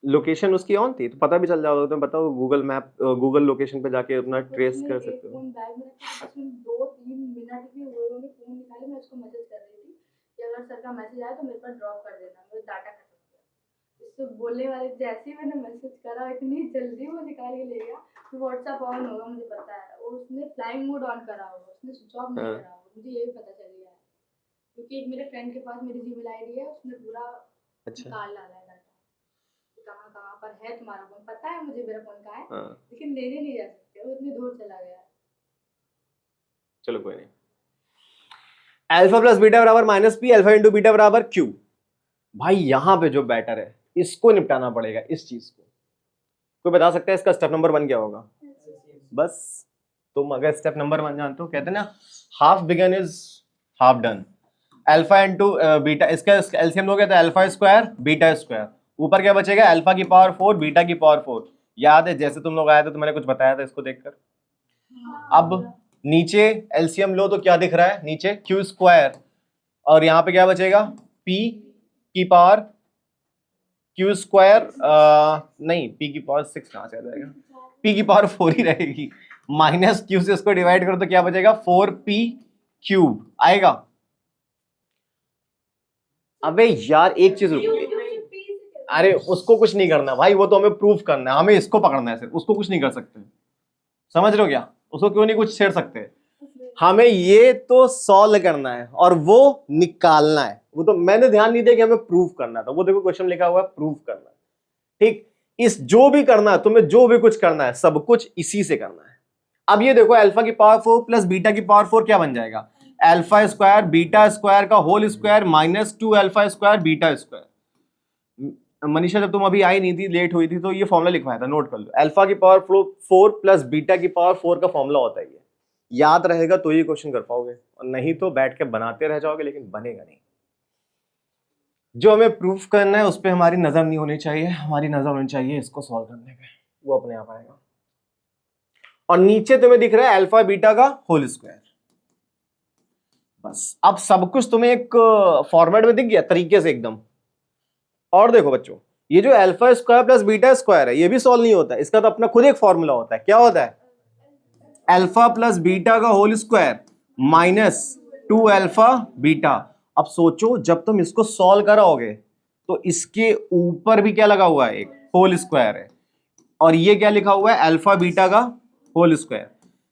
लोकेशन उसकी ऑन थी तो पता भी चल जाओगे, तुम्हें बताओ, गूगल मैप, गूगल लोकेशन पे जाके अपना ट्रेस कर सकते हो। फोन बैग में रखा था, उसमें 2-3 मिनट भी हुए होंगे, फोन निकाले, मैं उसको मैसेज कर रही थी कि अगर सर का मैसेज आया तो मेरे पास ड्रॉप कर देना, मेरा डाटा खत्म हो गया। इसको बोलने वाले जैसे ही मैंने मैसेज करा, इतनी जल्दी वो निकाल के ले गया। फिर व्हाट्सएप ऑन होगा, मुझे पता है, और उसने फ्लाइंग मोड ऑन करा होगा, उसने स्विच ऑफ नहीं करा होगा, मुझे ये भी पता चल गया है, क्योंकि एक मेरे फ्रेंड के पास मेरी जीमेल आईडी है, उसने पूरा निकाल डाला है डाटा, कहाँ कहाँ पर है तुम्हारा फोन, पता है मुझे मेरा फोन कहाँ है, लेकिन लेने नहीं जा सकते, वो इतनी दूर चला गया। चलो कोई नहीं, अल्फा प्लस बीटा बराबर minus P, alpha into beta बराबर क्यू। भाई यहां पे जो बैटर है इसको निपटाना पड़ेगा, इस चीज को। कोई बता सकता है इसका स्टेप नंबर 1 क्या होगा? बस तुम अगर स्टेप नंबर 1 जानते हो, कहते हैं ना, half begun is half done. Alpha into beta, इसका एलसीएम लोगे तो अल्फा स्क्वायर बीटा स्क्वायर, ऊपर क्या बचेगा? अल्फा की पावर 4 बीटा की पावर 4। याद है जैसे तुम लोग आए थे तो मैंने कुछ बताया था इसको देखकर। अब नीचे एलसीएम लो तो क्या दिख रहा है? नीचे क्यू स्क्वायर, और यहां पे क्या बचेगा? पी की पावर क्यू स्क्वायर, नहीं, पी की पावर 6 कहां से आ जाएगा, पी की पावर 4 ही रहेगी, माइनस क्यू से इसको डिवाइड करो तो क्या बचेगा? 4p क्यूब आएगा। अबे यार एक चीज रुको, अरे उसको कुछ नहीं करना भाई, वो तो हमें प्रूफ करना है, हमें इसको पकड़ना है सिर्फ, उसको कुछ नहीं कर सकते, समझ रहे हो क्या? उसको क्यों नहीं कुछ छेड़ सकते, हमें ये तो सॉल्व करना है और वो निकालना है। वो तो मैंने ध्यान नहीं दिया कि हमें प्रूफ करना था, वो देखो क्वेश्चन लिखा हुआ है प्रूफ करना है। ठीक, इस जो भी करना है तुम्हें, जो भी कुछ करना है, सब कुछ इसी से करना है। अब ये देखो, अल्फा की पावर 4 प्लस बीटा की पावर 4 क्या बन जाएगा? अल्फा स्क्वायर बीटा स्क्वायर का whole square minus 2 alpha square beta square. Manisha जब तुम अभी आई नहीं थी, लेट हुई थी, तो ये फॉर्मूला लिखवाया था, नोट कर लो। अल्फा की पावर 4 प्लस बीटा की पावर 4 का फॉर्मूला होता है ये, याद रहेगा तो ये क्वेश्चन कर पाओगे, और नहीं तो बैठ के बनाते रह जाओगे, लेकिन बनेगा नहीं। जो हमें प्रूफ करना है उस पर हमारी नजर नहीं होनी चाहिए, हमारी नजर होनी चाहिए इसको सॉल्व करने पे, वो अपने आप आएगा। और नीचे तुम्हें दिख रहा है अल्फा बीटा का होल स्क्वायर। बस अब सब कुछ तुम्हें एक फॉर्मेट में दिख गया तरीके से एकदम। और देखो बच्चों, ये जो alpha square plus beta square है, ये भी सॉल्व नहीं होता है, इसका तो अपना खुद एक फॉर्मूला होता है। क्या होता है? अल्फा प्लस बीटा का whole square minus 2 alpha beta. अब सोचो, जब तुम इसको सॉल्व कराओगे तो इसके ऊपर भी क्या लगा हुआ है? एक होल स्क्वायर है, और ये क्या लिखा हुआ है? अल्फा बीटा का होल स्क्वायर।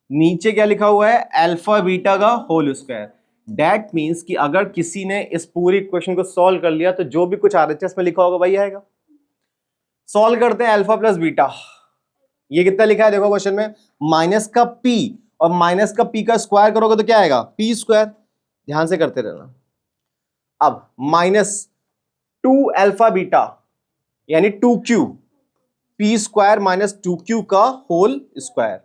नीचे क्या लिखा हुआ है? अल्फा बीटा का होल स्क्वायर। दैट मीन्स कि अगर किसी ने इस पूरी इक्वेशन को सॉल्व कर लिया तो जो भी कुछ आरएचएस में लिखा होगा वही आएगा। सॉल्व करते हैं अल्फा प्लस बीटा। ये कितना लिखा है देखो क्वेश्चन में, माइनस का पी और माइनस का पी का स्क्वायर करोगे तो क्या आएगा? P square. ध्यान से करते रहना। अब माइनस 2 अल्फा बीटा यानी 2q, P square minus 2q का होल स्क्वायर।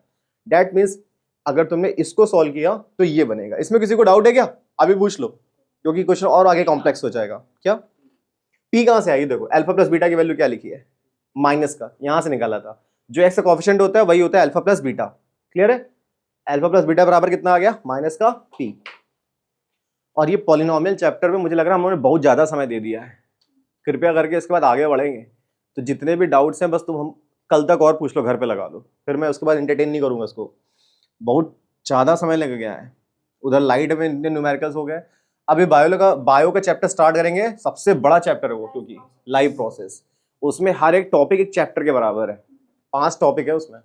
दैट मीन्स अगर तुमने इसको सॉल्व किया तो ये बनेगा। इसमें किसी को डाउट है क्या? अभी पूछ लो, क्योंकि क्वेश्चन और आगे कॉम्प्लेक्स हो जाएगा। क्या पी कहां से आई? देखो अल्फा प्लस बीटा की वैल्यू क्या लिखी है? माइनस का, यहां से निकाला था। जो एक्स का कोएफिशिएंट होता है वही होता है अल्फा प्लस बीटा। क्लियर है? अल्फा प्लस बीटा बराबर कितना आ गया? माइनस का पी। और ये पॉलिनोमियल चैप्टर में मुझे लग रहा है हम लोगों ने बहुत ज्यादा समय दे दिया है। कृपया करके इसके बाद आगे बढ़ेंगे तो जितने भी डाउट्स हैं बस तुम हम कल तक और पूछ लो, घर पे लगा लो, फिर मैं उसके बाद एंटरटेन नहीं करूंगा इसको, बहुत ज़्यादा समय लग गया है। उधर लाइट में इतने न्यूमेरिकल्स हो गए। अभी बायो का चैप्टर स्टार्ट करेंगे, सबसे बड़ा चैप्टर है वो, क्योंकि लाइव प्रोसेस, उसमें हर एक टॉपिक एक चैप्टर के बराबर है, 5 टॉपिक है उसमें।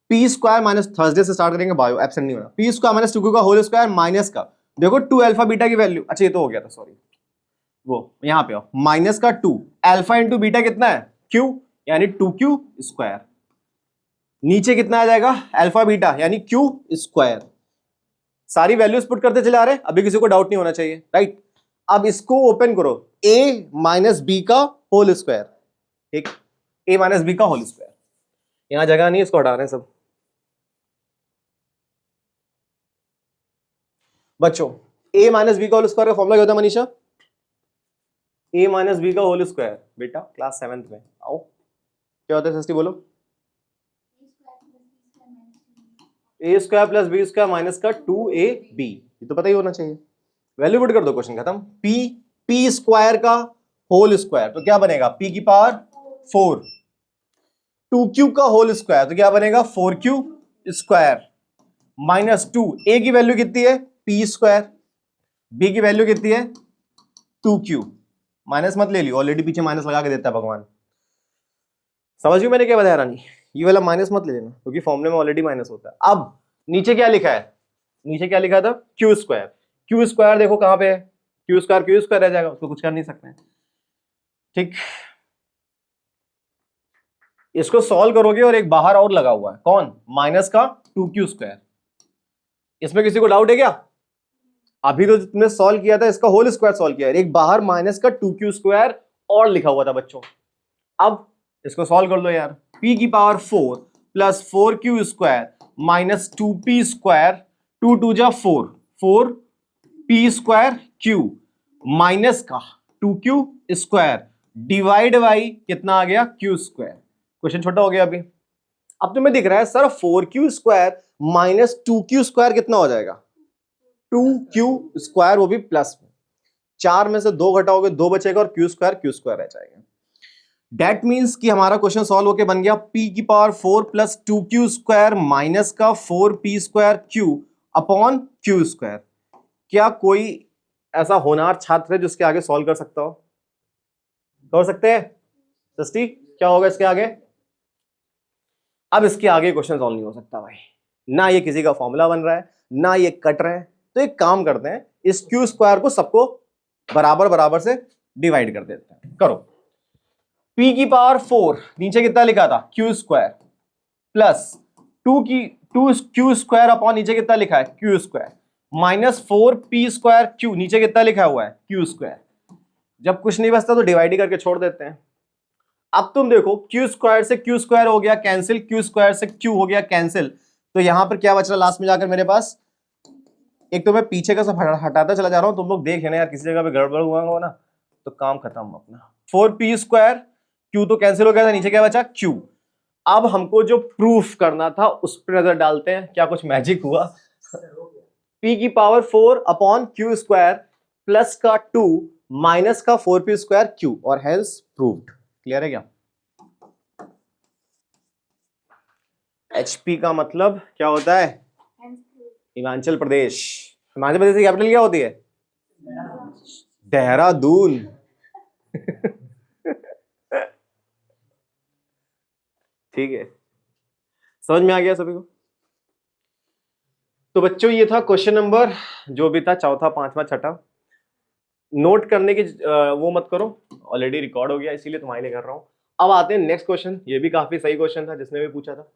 पी स्क्वायर माइनस, थर्सडे से स्टार्ट करेंगे बायो, एब्सेंट नहीं होना। पी स्क्वायर माइनस 2q का होल स्क्वायर माइनस का, देखो 2 अल्फा बीटा की वैल्यू, अच्छा ये तो हो गया था, सॉरी वो यहां पे आओ, माइनस का 2 अल्फा इंटू बीटा कितना है q, यानी 2q स्क्वायर, नीचे कितना आ जाएगा अल्फा बीटा यानी q स्क्वायर। सारी वैल्यूज पुट करते चले आ रहे हैं, अभी किसी को डाउट नहीं होना चाहिए, राइट। अब इसको ओपन करो, a माइनस बी का होल स्क्वायर, ठीक, a माइनस बी का होल स्क्वायर, यहां जगह नहीं, इसको हटा रहे हैं सब बच्चों। a माइनस बी का होल स्क्वायर का फॉर्मूला क्या होता है मनीषा? a माइनस बी का होल स्क्वायर, बेटा क्लास 7th में आओ, क्या होता है सस्ती बोलो? a square plus B square minus का 2ab, ये तो पता ही होना चाहिए। वैल्यू पुट कर दो, क्वेश्चन खत्म। p स्क्वायर का होल स्क्वायर तो क्या बनेगा p की पावर 4, 2q का होल स्क्वायर तो क्या बनेगा 4q स्क्वायर, माइनस 2, a की वैल्यू कितनी है p स्क्वायर, b की वैल्यू कितनी है 2q, माइनस मत ले लियो, ऑलरेडी पीछे माइनस लगा के देता है भगवान। समझ गई मैंने क्या बताया रानी? ये वाला माइनस मत ले लेना क्योंकि फॉर्मूले में ऑलरेडी माइनस होता है। अब नीचे क्या लिखा है, नीचे क्या लिखा था क्यू स्क्वायर, क्यू स्क्वायर देखो कहां पे है, क्यू स्क्वायर रह जाएगा, उसको कुछ कर नहीं सकते, ठीक। इसको सॉल्व करोगे और एक बाहर और लगा हुआ है, कौन? माइनस का 2q स्क्वायर, इसमें किसी को डाउट है क्या? अभी तो तुमने सॉल्व किया था इसका होल स्क्वायर सॉल्व किया है, एक बाहर माइनस का 2q स्क्वायर और लिखा हुआ था बच्चों। अब इसको सॉल्व कर लो यार, p की power 4 plus 4q square minus 2p square, 2 2 जा 4, 4p स्क्वायर q माइनस का 2q स्क्वायर डिवाइड बाई कितना आ गया q स्क्वायर। क्वेश्चन छोटा हो गया अभी। अब तुम्हें दिख रहा है sir 4q square minus 2q square कितना हो जाएगा 2q स्क्वायर, वो भी प्लस में, 4 में से 2 घटाओगे 2 बचेगा और q स्क्वायर रह जाएगा। That means कि हमारा क्वेश्चन सॉल्व होके बन गया p की power 4 plus 2q square minus का 4p square q upon q square. क्या कोई ऐसा होनहार छात्र है जो इसके आगे सॉल्व कर सकता हो? कर सकते हैं सस्ती? क्या होगा इसके आगे? अब इसके आगे क्वेश्चन सॉल्व नहीं हो सकता भाई, ना ये किसी का फॉर्मूला बन रहा है ना ये कट रहे हैं। तो एक काम करते हैं, इस q स्क्वायर को सबको बराबर बराबर से डिवाइड कर देते हैं। करो, p की पावर 4 नीचे कितना लिखा था q square plus 2q square upon नीचे कितना लिखा है q square minus 4p square q, नीचे कितना लिखा हुआ है q स्क्वायर। जब कुछ नहीं बचता तो डिवाइड ही करके छोड़ देते हैं। अब तुम देखो q स्क्वायर से q स्क्वायर हो गया कैंसिल, q स्क्वायर से q हो गया कैंसिल, तो यहां पर क्या बच रहा लास्ट में जाकर मेरे पास? एक तो मैं पीछे का सब हटाता चला जा रहा हूं, तुम लोग देख लेना यार किसी जगह पे गड़बड़ हुआ हो ना तो काम खत्म अपना। 4p स्क्वायर q तो कैंसिल हो गया था, नीचे क्या बचा q। अब हमको जो प्रूफ करना था उस पर नजर डालते हैं, क्या कुछ मैजिक हुआ? p की power 4 upon q square plus का 2 माइनस का 4p स्क्वायर q और हेंस प्रूव्ड। क्लियर है क्या? HP का मतलब क्या होता है? हिमाचल प्रदेश। हिमाचल प्रदेश की कैपिटल क्या होती है? देहरादून। ठीक है, समझ में आ गया सभी को? तो बच्चों ये था क्वेश्चन नंबर जो भी था, चौथा, पांचवा, छठा। नोट करने की वो मत करो, ऑलरेडी रिकॉर्ड हो गया इसीलिए तुम्हारे लिए कर रहा हूं। अब आते हैं नेक्स्ट क्वेश्चन, ये भी काफी सही क्वेश्चन था जिसने भी पूछा था।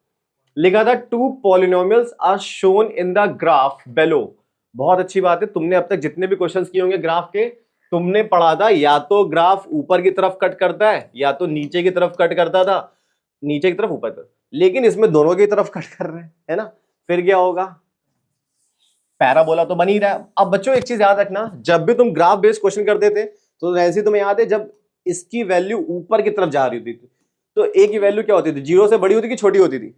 लिखा था 2 polynomials are shown in the graph below. बहुत अच्छी बात है, तुमने अब तक जितने भी क्वेश्चंस किए होंगे ग्राफ के, तुमने पढ़ा था या तो ग्राफ ऊपर की तरफ कट करता है या तो नीचे की तरफ कट करता था, नीचे की तरफ ऊपर तरफ, लेकिन इसमें दोनों की तरफ कट कर रहे हैं, है ना? फिर क्या होगा? पैराबोला तो बन ही रहा है। अब बच्चों एक चीज याद रखना, जब भी तुम ग्राफ बेस्ड क्वेश्चन करते थे तो ऐसे तुम्हें याद है जब इसकी वैल्यू ऊपर की तरफ जा रही होती थी तो ए की वैल्यू क्या होती थी? 0 से बड़ी होती कि छोटी होती थी?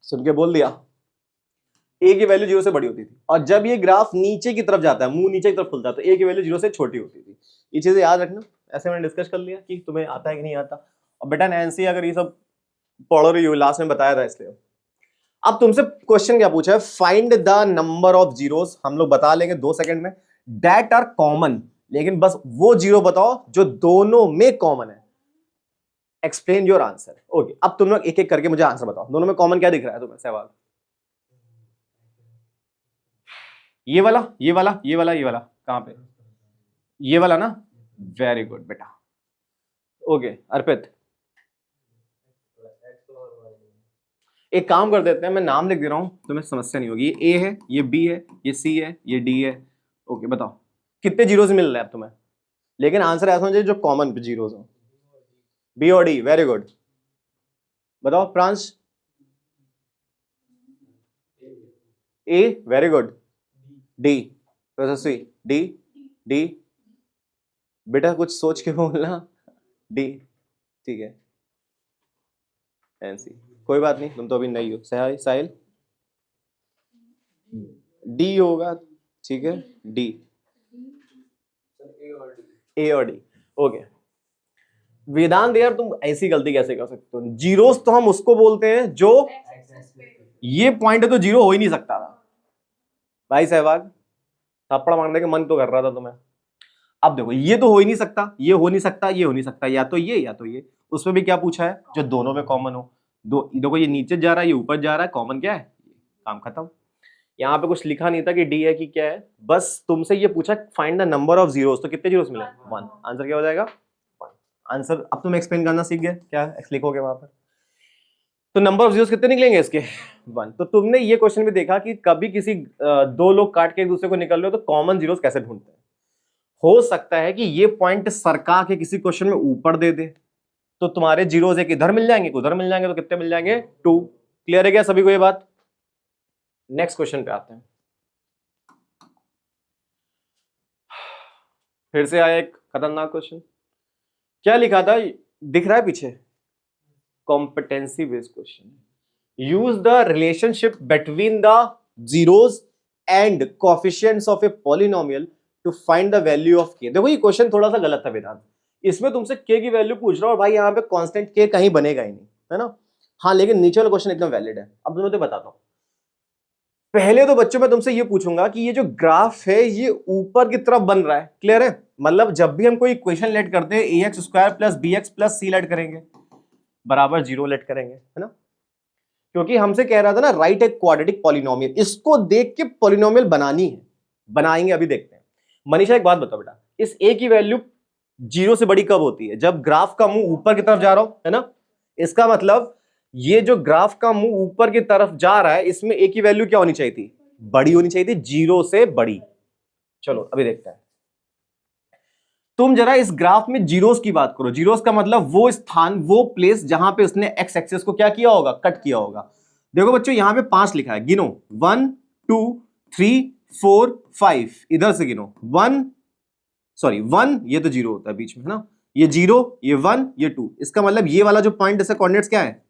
सुन के बोल दिया। ए की वैल्यू 0 से बड़ी होती थी, और जब ये ग्राफ नीचे की तरफ जाता है, मुंह नीचे की तरफ खुलता है, तो ए की वैल्यू 0 से छोटी होती थी। ये चीजें याद रखना, ऐसे मैंने डिस्कस कर लिया कि तुम्हें आता है कि नहीं आता। और बेटा नैन्सी अगर ये सब पढ़ रही हो, लास्ट में बताया था इसलिए। अब तुमसे क्वेश्चन क्या पूछा है, find the number of zeros, हम लोग बता लेंगे 2 सेकंड में, दैट आर कॉमन, लेकिन बस वो जीरो बताओ जो दोनों में कॉमन है। Explain your answer. ओके, अब तुम लोग एक एक करके मुझे आंसर बताओ, दोनों में कॉमन क्या दिख रहा है तुम्हें सहवाग? ये वाला, ये वाला, ये वाला, ये वाला, कहां पे? ये वाला ना, वेरी गुड बेटा। ओके अर्पित, एक काम कर देते हैं, मैं नाम लिख दे रहा हूं, तुम्हें समस्या नहीं होगी। ये ए है, ये बी है, ये सी है, ये डी है। ओके बताओ कितने जीरोस मिल रहे हैं अब तुम्हें, लेकिन आंसर ऐसा होना चाहिए जो कॉमन जीरोस हो। बी और डी, वेरी गुड। बताओ प्रांश। ए, वेरी गुड। डी, सी, डी, डी, बेटा कुछ सोच के बोलना। डी, ठीक है। एनसी, कोई बात नहीं, तुम तो अभी नहीं हो। साहिल, डी होगा, ठीक है। डी, ए और डी, ओके। वेदांत यार तुम ऐसी गलती कैसे कर सकते हो? जीरोस तो हम उसको बोलते हैं जो, ये पॉइंट है तो जीरो हो ही नहीं सकता था भाई सहवाग, थप्पड़ मारने का मन तो कर रहा था तुम्हें। अब देखो ये तो हो ही नहीं सकता, ये हो नहीं सकता, ये हो नहीं सकता, या तो ये या तो ये। उसमें भी क्या पूछा है, जो दोनों में कॉमन हो। देखो ये नीचे जा रहा है, ये ऊपर जा रहा है, कॉमन क्या है, काम खत्म। यहाँ पे कुछ लिखा नहीं था कि डी है कि क्या है, बस तुमसे ये पूछा find the number of zeros, तो कितने जीरोस मिले? 1। आंसर क्या हो जाएगा? 1 आंसर। अब तुम एक्सप्लेन करना सीख गए, क्या लिखोगे वहां पर? तो नंबर ऑफ जीरोस कितने निकलेंगे इसके? 1। तो तुमने ये क्वेश्चन भी देखा कि कभी किसी दो लोग काट के एक दूसरे को निकल रहे हो तो कॉमन जीरोस कैसे ढूंढते हैं। हो सकता है कि ये पॉइंट सरका के किसी क्वेश्चन में ऊपर दे दे, तो तुम्हारे जीरोस एक इधर मिल जाएंगे, उधर मिल जाएंगे, तो कितने मिल जाएंगे? 2। क्लियर है क्या सभी को ये बात? नेक्स्ट क्वेश्चन पे आते हैं। फिर से आया एक खतरनाक क्वेश्चन। क्या लिखा था, दिख रहा है पीछे? Competency based question. Use the relationship between the zeros and coefficients of a polynomial to find the value of k. देखो ये क्वेश्चन थोड़ा सा गलत था वेदांत, इसमें तुमसे के की वैल्यू पूछ रहा हूं और भाई यहाँ पे कांस्टेंट के कहीं बनेगा ही नहीं, है ना। हाँ लेकिन नीचे वाला क्वेश्चन एकदम वैलिड है। अब तुम्हें तो बताता हूं, पहले तो बच्चों मैं तुमसे ये पूछूंगा कि ये जो ग्राफ है ये ऊपर की तरफ बन रहा है, क्लियर है? मतलब जब भी हम कोई इक्वेशन लेट करते हैं a x square plus b x plus c let करेंगे बराबर 0 लेट करेंगे, है ना, क्योंकि हमसे कह रहा था ना राइट एक क्वाड्रेटिक पॉलिनोमियल, इसको देख के पॉलिनोमियल बनानी है, बनाएंगे अभी देखते हैं। मनीषा एक बात बताओ बेटा, इस ए की वैल्यू 0 से बड़ी कब होती है? जब ग्राफ का मुंह ऊपर की तरफ जा रहा हो, है ना। इसका मतलब ये जो ग्राफ का मुंह ऊपर की तरफ जा रहा है, इसमें ए की वैल्यू क्या होनी चाहिए थी? बड़ी होनी चाहिए थी, 0 से बड़ी। चलो अभी देखते हैं। तुम जरा इस ग्राफ में जीरोस की बात करो। जीरोस का मतलब वो स्थान, वो प्लेस जहां पे उसने एक्स एक्सिस को क्या किया होगा? कट किया होगा। देखो बच्चों यहां पे 5 लिखा है, गिनो 1 2 3 4 5, इधर से गिनो 1, सॉरी 1, ये तो 0 होता है बीच में, है ना, ये 0, ये 1, ये 2। इसका मतलब ये वाला जो पॉइंट इसका कोऑर्डिनेट्स क्या है,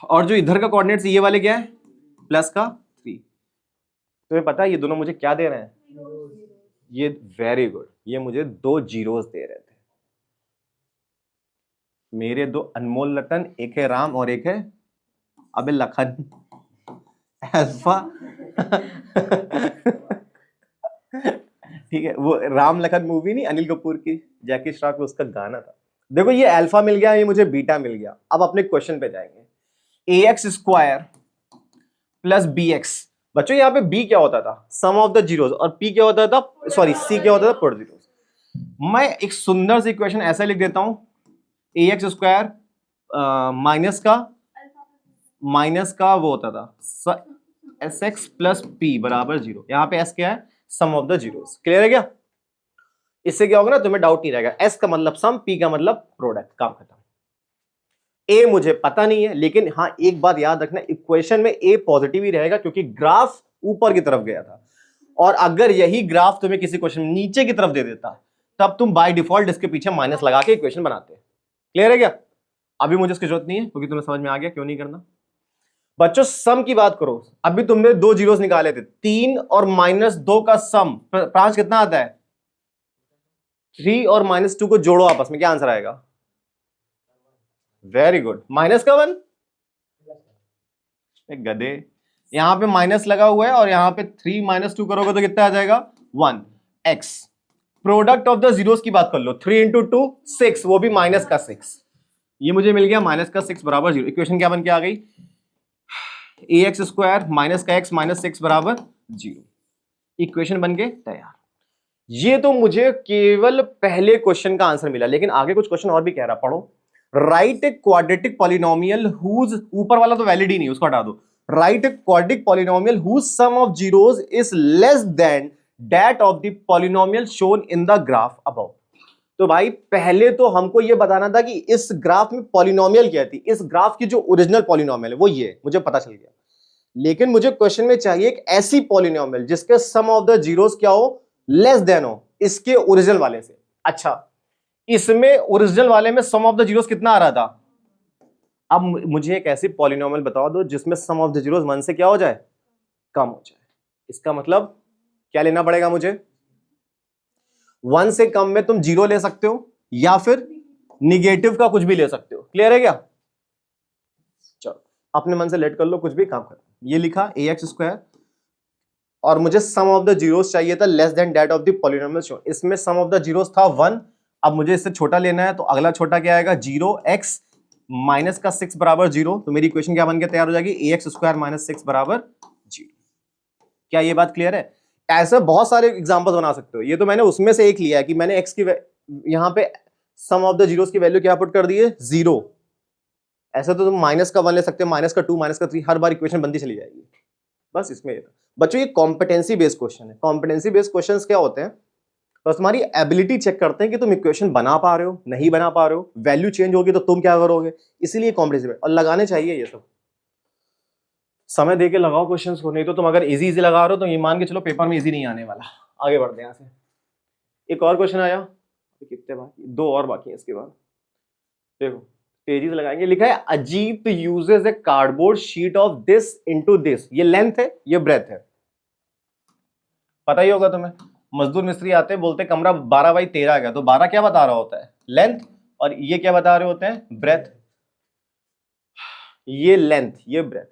और जो इधर का कोऑर्डिनेट्स ये वाले क्या है? प्लस का 3। तुम्हें पता है ये दोनों मुझे क्या दे रहे हैं? ये वेरी गुड, ये मुझे 2 जीरोस दे रहे थे। मेरे 2 अनमोल रतन, एक है राम और एक है अबे लखन अल्फा ठीक है, वो राम लखन मूवी नहीं अनिल कपूर की, जैकी श्रॉफ में उसका गाना था। देखो ये अल्फा मिल गया, ये मुझे बीटा मिल गया। अब अपने क्वेश्चन पे जाएंगे। A x square plus b x, बच्चों यहाँ पे b क्या होता था? सम ऑफ द जीरोस, और p क्या होता था? सॉरी c क्या होता था? Product zeros. मैं एक सुंदर सी इक्वेशन ऐसा लिख देता हूं, ए एक्स स्क्वायर माइनस का वो होता था एस एक्स प्लस पी बराबर 0। यहाँ पे s क्या है? Sum of the zeros. Clear है क्या? इससे क्या होगा ना, तुम्हें डाउट नहीं रहेगा। s का मतलब सम, p का मतलब प्रोडक्ट, काम खत्म। ए मुझे पता नहीं है, लेकिन हाँ एक बात याद रखना, इक्वेशन में ए पॉजिटिव ही रहेगा क्योंकि ग्राफ ऊपर की तरफ गया था। और अगर यही ग्राफ तुम्हें किसी क्वेश्चन में नीचे की तरफ दे देता, तब तुम बाय डिफॉल्ट इसके पीछे माइनस लगा के इक्वेशन बनाते। क्लियर है क्या? अभी मुझे इसकी जरूरत नहीं है क्योंकि तुम्हें समझ में आ गया क्यों नहीं करना। बच्चों सम की बात करो, अभी तुमने दो जीरोस निकाले थे, 3 और -2 का सम प्रांश कितना आता है? 3 और -2 को जोड़ो आपस में, क्या आंसर आएगा? वेरी गुड, माइनस का 1। गधे, यहां पे माइनस लगा हुआ है और यहां पे 3 -2 करोगे तो कितना आ जाएगा? 1 x। Product of the zeros की बात कर लो, 3 इंटू 2 6, वो भी माइनस का 6। ये मुझे मिल गया माइनस का 6 बराबर 0। इक्वेशन क्या बन के आ गई? ax स्क्वायर माइनस का x माइनस 6 बराबर 0। इक्वेशन बन के तैयार। ये तो मुझे केवल पहले क्वेश्चन का आंसर मिला, लेकिन आगे कुछ क्वेश्चन और भी कह रहा, पढ़ो। Write a quadratic polynomial whose, ऊपर वाला तो वैलिड ही नहीं, उसको हटा दो। Write a quadratic polynomial whose sum of zeros is less than that of the polynomial shown in the graph above. तो भाई पहले तो हमको यह बताना था कि इस ग्राफ में पॉलिनोमियल क्या थी, इस ग्राफ की जो ओरिजिनल पॉलिनोमियल है वो ये, मुझे पता चल गया। लेकिन मुझे क्वेश्चन में चाहिए एक ऐसी पॉलिनोमियल जिसके सम ऑफ द जीरोस क्या हो, लेस देन हो इसके ओरिजिनल वाले से। अच्छा, इसमें ओरिजिनल वाले में सम ऑफ द जीरोस कितना आ रहा था? अब मुझे एक ऐसी पॉलिनोमियल बताओ दो जिसमें सम ऑफ द जीरोस 1 से क्या हो जाए, कम हो जाए। इसका मतलब क्या लेना पड़ेगा मुझे? 1 से कम में तुम जीरो ले सकते हो या फिर निगेटिव का कुछ भी ले सकते हो। क्लियर है क्या? चलो अपने मन से लेट कर लो, कुछ भी काम करो। ये लिखा ax स्क्वायर और मुझे सम ऑफ द जीरोस चाहिए था less than that of the polynomial shown. इसमें सम ऑफ द जीरोस था 1। अब मुझे इससे छोटा लेना है, तो अगला छोटा क्या आएगा? 0x माइनस का 6 बराबर 0। तो मेरी इक्वेशन क्या बन के तैयार हो जाएगी? ax स्क्वायर माइनस 6 बराबर 0। क्या ये बात क्लियर है? ऐसे बहुत सारे एग्जांपल्स बना सकते हो। ये तो मैंने उसमें से एक लिया है कि मैंने x की यहां पे सम ऑफ द जीरोस की वैल्यू क्या पुट कर दी है? 0। ऐसे तो तुम माइनस का 1 ले सकते हो, माइनस का 2, माइनस का 3, हर बार इक्वेशन बनती चली जाएगी। बस इसमें ये था बच्चों, ये कॉम्पिटेंसी बेस्ड क्वेश्चन है। कॉम्पिटेंसी बेस्ड क्वेश्चंस क्या होते हैं? तो तुम्हारी एबिलिटी चेक करते हैं कि तुम इक्वेशन बना पा रहे हो, नहीं बना पा रहे हो, वैल्यू चेंज होगी तो तुम क्या करोगे। इसीलिए कॉम्पिटेंसी, और लगाने चाहिए ये सब। समय देके लगाओ क्वेश्चंस को, नहीं तो तुम अगर इजी लगा रहे हो तो ये मान के चलो पेपर में इजी नहीं आने वाला। आगे बढ़ते हैं यहाँ से। एक और क्वेश्चन आया, कितने बाकी? 2 और बाकी है इसके बाद। देखो तेजी से लगाएंगे। लिखा है Ajit uses A cardboard sheet of this into this. ये लेंथ है, ये ब्रेथ है, पता ही होगा तुम्हें। मजदूर मिस्त्री आते हैं, बोलते कमरा 12x13 आ गया, तो 12 क्या बता रहा होता है? लेंथ। और ये क्या बता रहे होते हैं? ब्रेथ। ये लेंथ, ये ब्रेथ।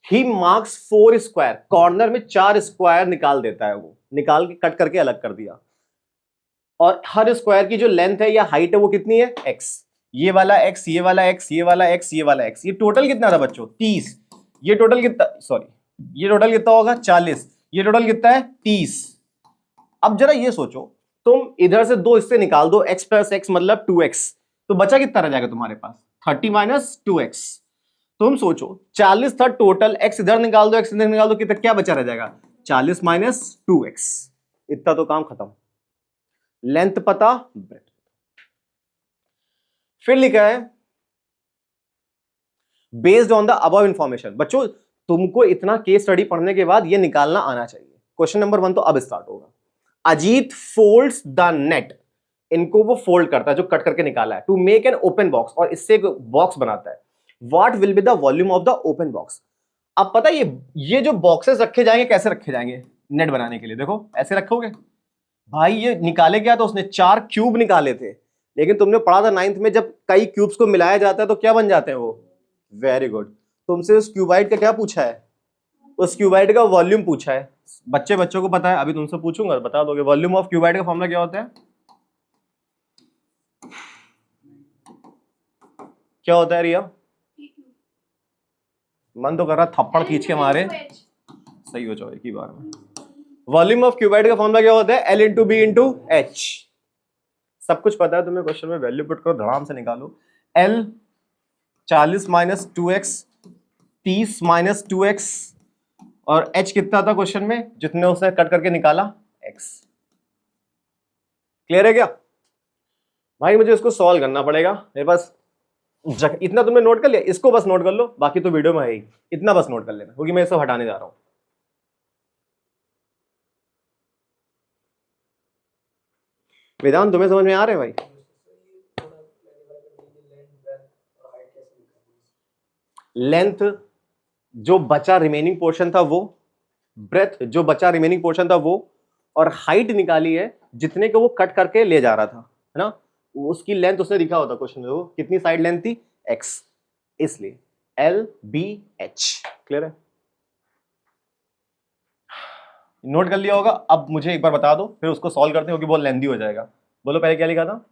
ही मार्क्स 4 स्क्वायर, कॉर्नर में 4 स्क्वायर निकाल देता है, वो निकाल के कट करके अलग कर दिया। और हर स्क्वायर की जो लेंथ है या हाइट है वो कितनी है? x। ये वाला x, ये वाला x, ये वाला x, ये वाला x। ये टोटल कितना था बच्चों? 30। ये टोटल कितना, सॉरी, ये टोटल कितना होगा? 40। ये टोटल कितना है? 30। अब जरा ये सोचो, तुम इधर से 2 इससे निकाल दो, x प्लस x मतलब 2x, तो बचा कितना रह जाएगा तुम्हारे पास? 30 माइनस 2x। तुम सोचो 40 था टोटल, x इधर निकाल दो, x इधर निकाल दो, कितना क्या बचा रह जाएगा? 40 माइनस 2x। इतना तो काम खत्म। लेंथ पता, ब्रेथ। फिर लिखा है based on the above information. बच्चों तुमको इतना केस स्टडी पढ़ने के बाद ये निकालना आना चाहिए। क्वेश्चन नंबर 1 तो अब स्टार्ट होगा। अजीत फोल्ड्स द नेट, इनको वो फोल्ड करता है जो कट करके निकाला है, to make an open box, और इससे एक बॉक्स बनाता है। What will be the volume of the open box. अब पता है ये जो बॉक्सेस रखे जाएंगे कैसे रखे जाएंगे नेट बनाने के लिए? देखो ऐसे रखोगे भाई। ये निकाले क्या? तो उसने 4 क्यूब निकाले थे, लेकिन तुमने पढ़ा था 9th में, जब कई क्यूब्स को मिलाया जाता है तो क्या बन जाते हैं वो? Very good. तुमसे उस क्यूबाइड का क्या पूछा है? उस क्यूबाइड का वॉल्यूम पूछा है। बच्चों को पता है, अभी तुमसे पूछूंगा बता दोगे। वॉल्यूम ऑफ क्यूबाइड का फॉर्मूला क्या होता है? क्या होता है रिया? मन तो कर रहा थप्पड़ खींच के मारे, सही हो जाओ एक ही बार में। वॉल्यूम ऑफ क्यूबाइड का फॉर्मूला क्या होता है? L into B into H. सब कुछ पता है तुम्हें, क्वेश्चन में वैल्यू पुट करो, धड़ाम से निकालो। L 40 minus 2x, 30 minus 2x, और h कितना था क्वेश्चन में जितने उसने कट करके निकाला? x। क्लियर है क्या भाई? मुझे इसको सॉल्व करना पड़ेगा, मेरे पास इतना तुमने नोट कर लिया, इसको बस नोट कर लो, बाकी तो वीडियो में है ही। इतना बस नोट कर लेना, क्योंकि मैं इसको हटाने जा रहा हूं। वेदांत तुम्हें समझ में आ रहे हैं भाई? लेंथ जो बचा रिमेनिंग पोर्शन था वो, ब्रेथ जो बचा रिमेनिंग पोर्शन था वो, और हाइट निकाली है जितने को वो कट करके ले जा रहा था, है ना, उसकी लेंथ उसने लिखा होता क्वेश्चन में, वो कितनी साइड लेंथ थी, x, इसलिए LBH। क्लियर है, नोट कर लिया होगा। अब मुझे एक बार बता दो, फिर उसको सॉल्व करते हैं क्योंकि बहुत लेंदी हो जाएगा। बोलो पहले क्या लिखा था,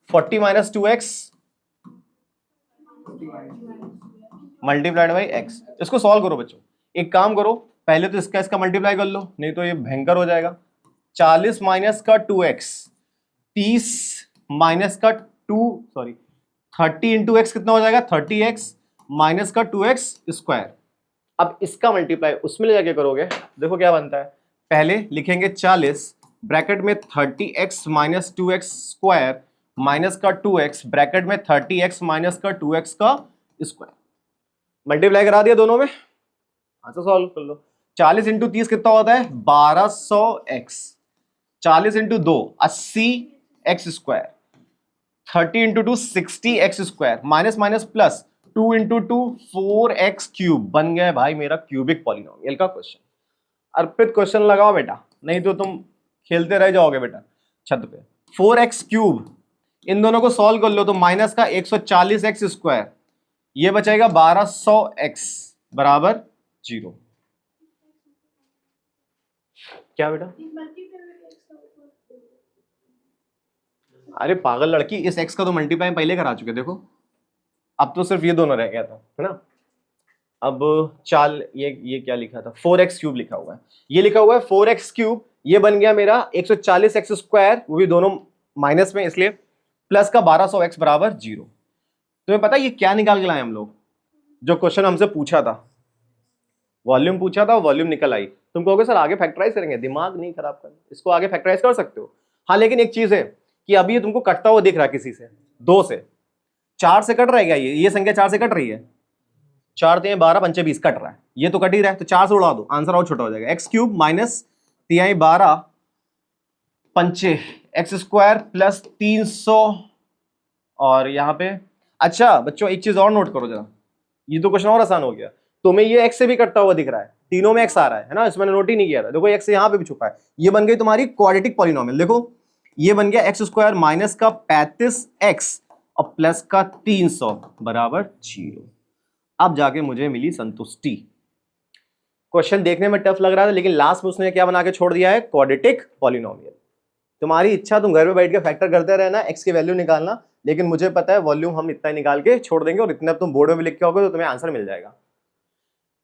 40 minus 2x multiplied by x। इसको सॉल्व करो बच्चों, एक काम करो, पहले तो इसका इसका मल्टीप्लाई कर लो, नहीं तो ये भयंकर हो जाएगा। 40 माइनस का 2x, 30 माइनस का 30 इंटू एक्स कितना हो जाएगा, 30x माइनस का 2x स्क्वायर। अब इसका मल्टीप्लाई उसमें ले जाके करोगे, देखो क्या बनता है, पहले लिखेंगे 40 ब्रैकेट में 30x minus 2x square minus का 2x ब्रैकेट में 30x माइनस का 2x का स्क्वायर। मल्टीप्लाई करा दिया दोनों में, आंसर सॉल्व कर लो। 40 इंटू 30 कितना होता है, 1200x। 40 into 2 80x square, 30 into 2 60x square, minus minus plus 2 into 2 4x cube. बन गया भाई मेरा क्यूबिक पॉलिनोमियल का क्वेश्चन। अर्पित क्वेश्चन लगाओ बेटा, नहीं तो तुम खेलते रह जाओगे बेटा छत पे। 4x क्यूब, इन दोनों को सॉल्व कर लो तो माइनस का 140x स्क्वायर, ये बचेगा 1200x बराबर 0। क्या बेटा, अरे पागल लड़की, इस x का तो मल्टीप्लाई पहले करा चुके, देखो अब तो सिर्फ ये दोनों रह गया था, है ना। अब चाल ये क्या लिखा था, 4x क्यूब लिखा हुआ है, ये लिखा हुआ है 4x क्यूब, ये बन गया मेरा 140x स्क्वायर, वो भी दोनों माइनस में इसलिए, प्लस का 1200x बराबर 0। तुम्हें पता है ये क्या निकाल के लाए हम लोग, जो क्वेश्चन हमसे पूछा था, वॉल्यूम पूछा था, वॉल्यूम निकल आई। तुम कहोगे सर आगे फैक्टराइज करेंगे, दिमाग नहीं खराब करना, इसको आगे फैक्टराइज कर सकते हो। हाँ लेकिन एक चीज है कि अभी ये तुमको कटता हुआ दिख रहा है किसी से, 2 से, 4 से कट रहा है क्या, ये संख्या 4 से कट रही है, 4 3 12 5 20 कट रहा है, ये तो कट ही रहा है, तो 4 से उड़ा दो, आंसर और छोटा हो जाएगा। x cube minus 3 12 5 x square plus 300, और यहाँ पे अच्छा बच्चों एक चीज और नोट करो जरा, ये तो क्वेश्चन और आसान हो गया, तुम्हें ये x से भी कटता हुआ दिख रहा है, तीनों में x आ रहा है ना, इसमें नोट ही नहीं किया था, देखो x यहाँ पे भी छुपा है, ये बन गई तुम्हारी क्वाड्रेटिक पॉलिनोमियल। देखो ये बन गया x स्क्वायर माइनस का 35x और प्लस का 300 बराबर 0। अब जाके मुझे मिली संतुष्टि। क्वेश्चन देखने में टफ लग रहा था, लेकिन लास्ट में उसने क्या बना के छोड़ दिया है, क्वाड्रेटिक पॉलिनोमियल। तुम्हारी इच्छा, तुम घर में बैठ के फैक्टर करते रहना, x की वैल्यू निकालना, लेकिन मुझे पता है वॉल्यूम हम इतना ही निकाल के छोड़ देंगे, और इतना तुम बोर्ड में भी लिख के आओगे तो तुम्हें आंसर मिल जाएगा।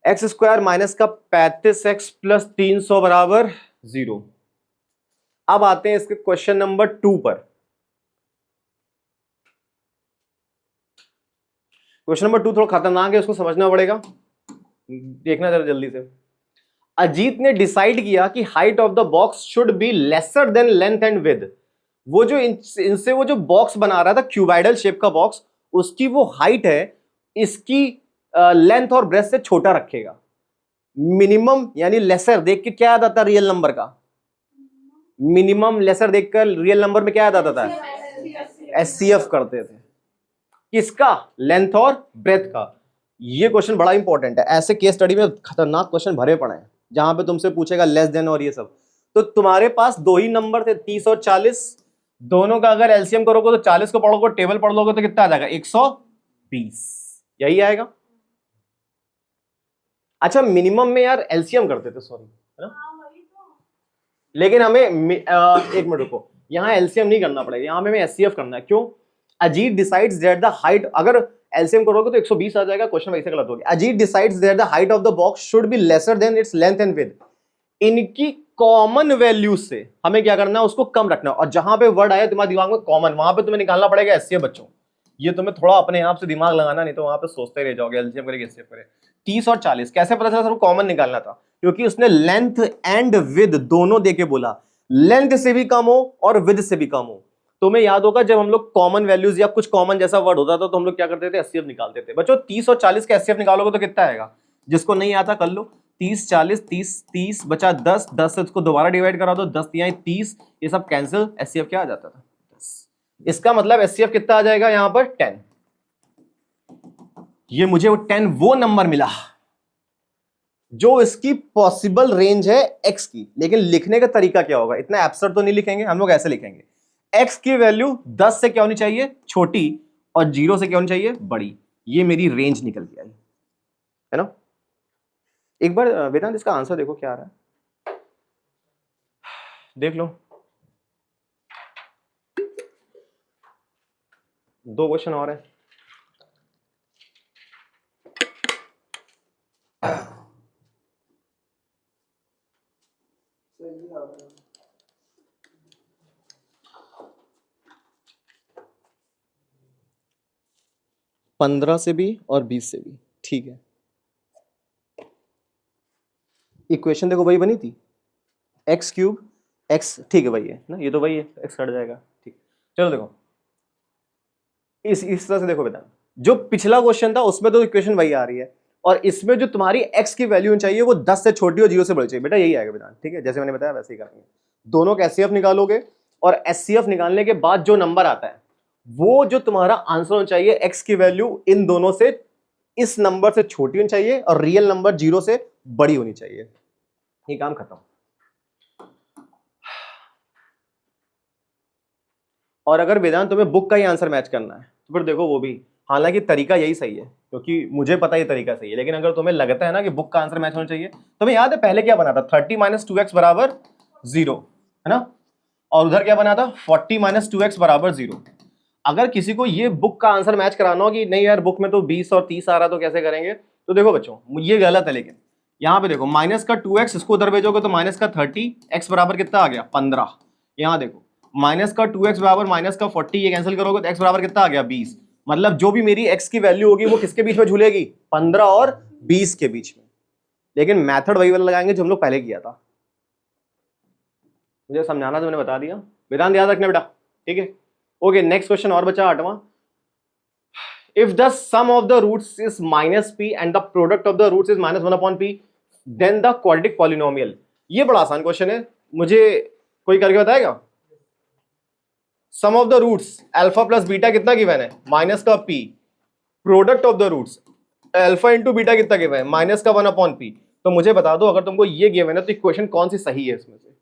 एक्स स्क्वायर माइनस का 35x प्लस 300 बराबर 0। अब आते हैं इसके क्वेश्चन नंबर 2 पर। क्वेश्चन नंबर 2 थोड़ा खतरनाक है, उसको समझना पड़ेगा, देखना जरा जल्दी से। अजीत ने डिसाइड किया कि height of the box should be lesser than length and width. वो जो इनसे वो जो बॉक्स बना रहा था, क्यूबाइडल शेप का बॉक्स, उसकी वो हाइट है इसकी लेंथ और ब्रेथ से छोटा रखेगा। मिनिमम यानी लेसर देख के क्या याद आता है रियल नंबर का, मिनिमम लेसर देखकर रियल नंबर में क्या याद आता था, एचसीएफ करते थे, किसका, लेंथ और ब्रेथ का। ये क्वेश्चन बड़ा इंपॉर्टेंट है, ऐसे केस स्टडी में खतरनाक क्वेश्चन भरे पड़े हैं जहां पे तुमसे पूछेगा लेस देन और ये सब। तो तुम्हारे पास 2 ही नंबर थे 30 और 40, दोनों का अगर एलसीएम करोगे तो 40 को पढ़ोगे, टेबल पढ़ लोगे तो कितना आ जाएगा, 120, यही आएगा। अच्छा मिनिमम में यार एलसीएम करते थे, सॉरी, है ना, लेकिन हमें एक मिनट रुको, यहाँ एलसीएम नहीं करना पड़ेगा, यहाँ हमें एचसीएफ करना है। क्यों, Ajit decides that the height, अगर एलसीएम करोगे तो 120 आ जाएगा, क्वेश्चन वैसे गलत हो गया। Ajit decides that the height of the box should be lesser than its length and width. इनकी कॉमन वैल्यू से हमें क्या करना है, उसको कम रखना है, और जहां पे वर्ड आया तुम्हारे दिमाग में कॉमन, वहां पे तुम्हें निकालना पड़ेगा एचसीएफ। बच्चों ये तुम्हें थोड़ा अपने आप से दिमाग लगाना, नहीं तो वहां पे सोचते रह जाओगे एलसीएम करेंगे एचसीएफ करें। 30 और 40 कैसे पता चला, सबको कॉमन निकालना था, क्योंकि उसने लेंथ एंड विड्थ दोनों देके बोला, लेंथ से भी कम हो और विड्थ से भी कम हो। तुम्हें याद होगा जब हम लोग कॉमन वैल्यूज या कुछ कॉमन जैसा वर्ड होता था तो हम लोग क्या करते थे, एचसीएफ निकालते थे। बच्चों 30 और 40 का एचसीएफ निकालोगे तो कितना आएगा, जिसको नहीं आता कर लो, 30 40 30 30 बचा 10, 10 से इसको दोबारा डिवाइड करा दो, 10 3 30, ये सब कैंसिल, एचसीएफ क्या आ जाता था, 10। इसका मतलब एचसीएफ कितना आ जाएगा यहाँ पर, 10। ये मुझे वो 10 वो नंबर मिला जो इसकी पॉसिबल रेंज है x की, लेकिन लिखने का तरीका क्या होगा, इतना एब्सर्ड तो नहीं लिखेंगे हम लोग, ऐसे लिखेंगे x की वैल्यू 10 से क्या होनी चाहिए, छोटी, और 0 से क्या होनी चाहिए, बड़ी। ये मेरी रेंज निकल के आई, है ना। एक बार वेदांत इसका आंसर देखो क्या आ रहा है, देख लो। 2 क्वेश्चन और है। पंद्रह से भी और 20 से भी, ठीक है। इक्वेशन देखो वही बनी थी, एक्स क्यूब एक्स, ठीक है वही है ना, ये तो वही है, एक्स कट जाएगा, ठीक। चलो देखो इस तरह से देखो बेटा, जो पिछला क्वेश्चन था उसमें तो इक्वेशन वही आ रही है, और इसमें जो तुम्हारी x की वैल्यू चाहिए वो 10 से छोटी और 0 से बड़ी चाहिए, बेटा यही आएगा बेटा, ठीक है। जैसे मैंने बताया वैसे ही करेंगे, दोनों का एचसीएफ निकालोगे, और एचसीएफ निकालने के बाद जो नंबर आता है वो जो तुम्हारा आंसर होना चाहिए, x की वैल्यू इन दोनों से, इस नंबर से छोटी होनी चाहिए और रियल नंबर 0 से बड़ी होनी चाहिए, ये काम खत्म। और अगर वेदांत तुम्हें बुक का ही आंसर मैच करना है तो फिर देखो वो भी, हालांकि तरीका यही सही है क्योंकि मुझे पता ये तरीका सही है, लेकिन अगर तुम्हें लगता है ना कि बुक का आंसर मैच होना चाहिए, तुम्हें याद है पहले क्या बना था, 30 - 2x बराबर 0, है ना, और उधर क्या बना था, 40 - 2x बराबर 0। अगर किसी को ये बुक का आंसर मैच कराना हो कि नहीं यार बुक में तो 20 और 30 आ रहा तो कैसे करेंगे, तो देखो बच्चों ये गलत है, लेकिन यहाँ पे देखो माइनस का 2x, इसको उधर भेजोगे तो माइनस का 30, x बराबर कितना आ गया, 15। यहाँ देखो माइनस का 2x बराबर माइनस का 40, ये कैंसिल करोगे तो x बराबर कितना आ गया, 20। मतलब जो भी मेरी x की वैल्यू होगी वो किसके बीच में झूलेगी, 15 और 20 के बीच में। लेकिन मेथड वही वाला लगाएंगे जो हम लोग पहले किया था। मुझे समझाना तो मैंने बता दिया, वेदांत याद रखना बेटा, ठीक है। ओके नेक्स्ट क्वेश्चन और बचा 8वां। If the sum of the roots is minus p and the product of the roots is minus 1 upon p, then the quadratic polynomial। ये बड़ा आसान क्वेश्चन है, मुझे कोई करके बताएगा। Sum of the roots alpha plus beta कितना given है, माइनस का p, product of the roots alpha into beta कितना गिवन है, माइनस का 1 अपॉन p। तो मुझे बता दो अगर तुमको ये गिवन है तो इक्वेशन कौन सी सही है इसमें से,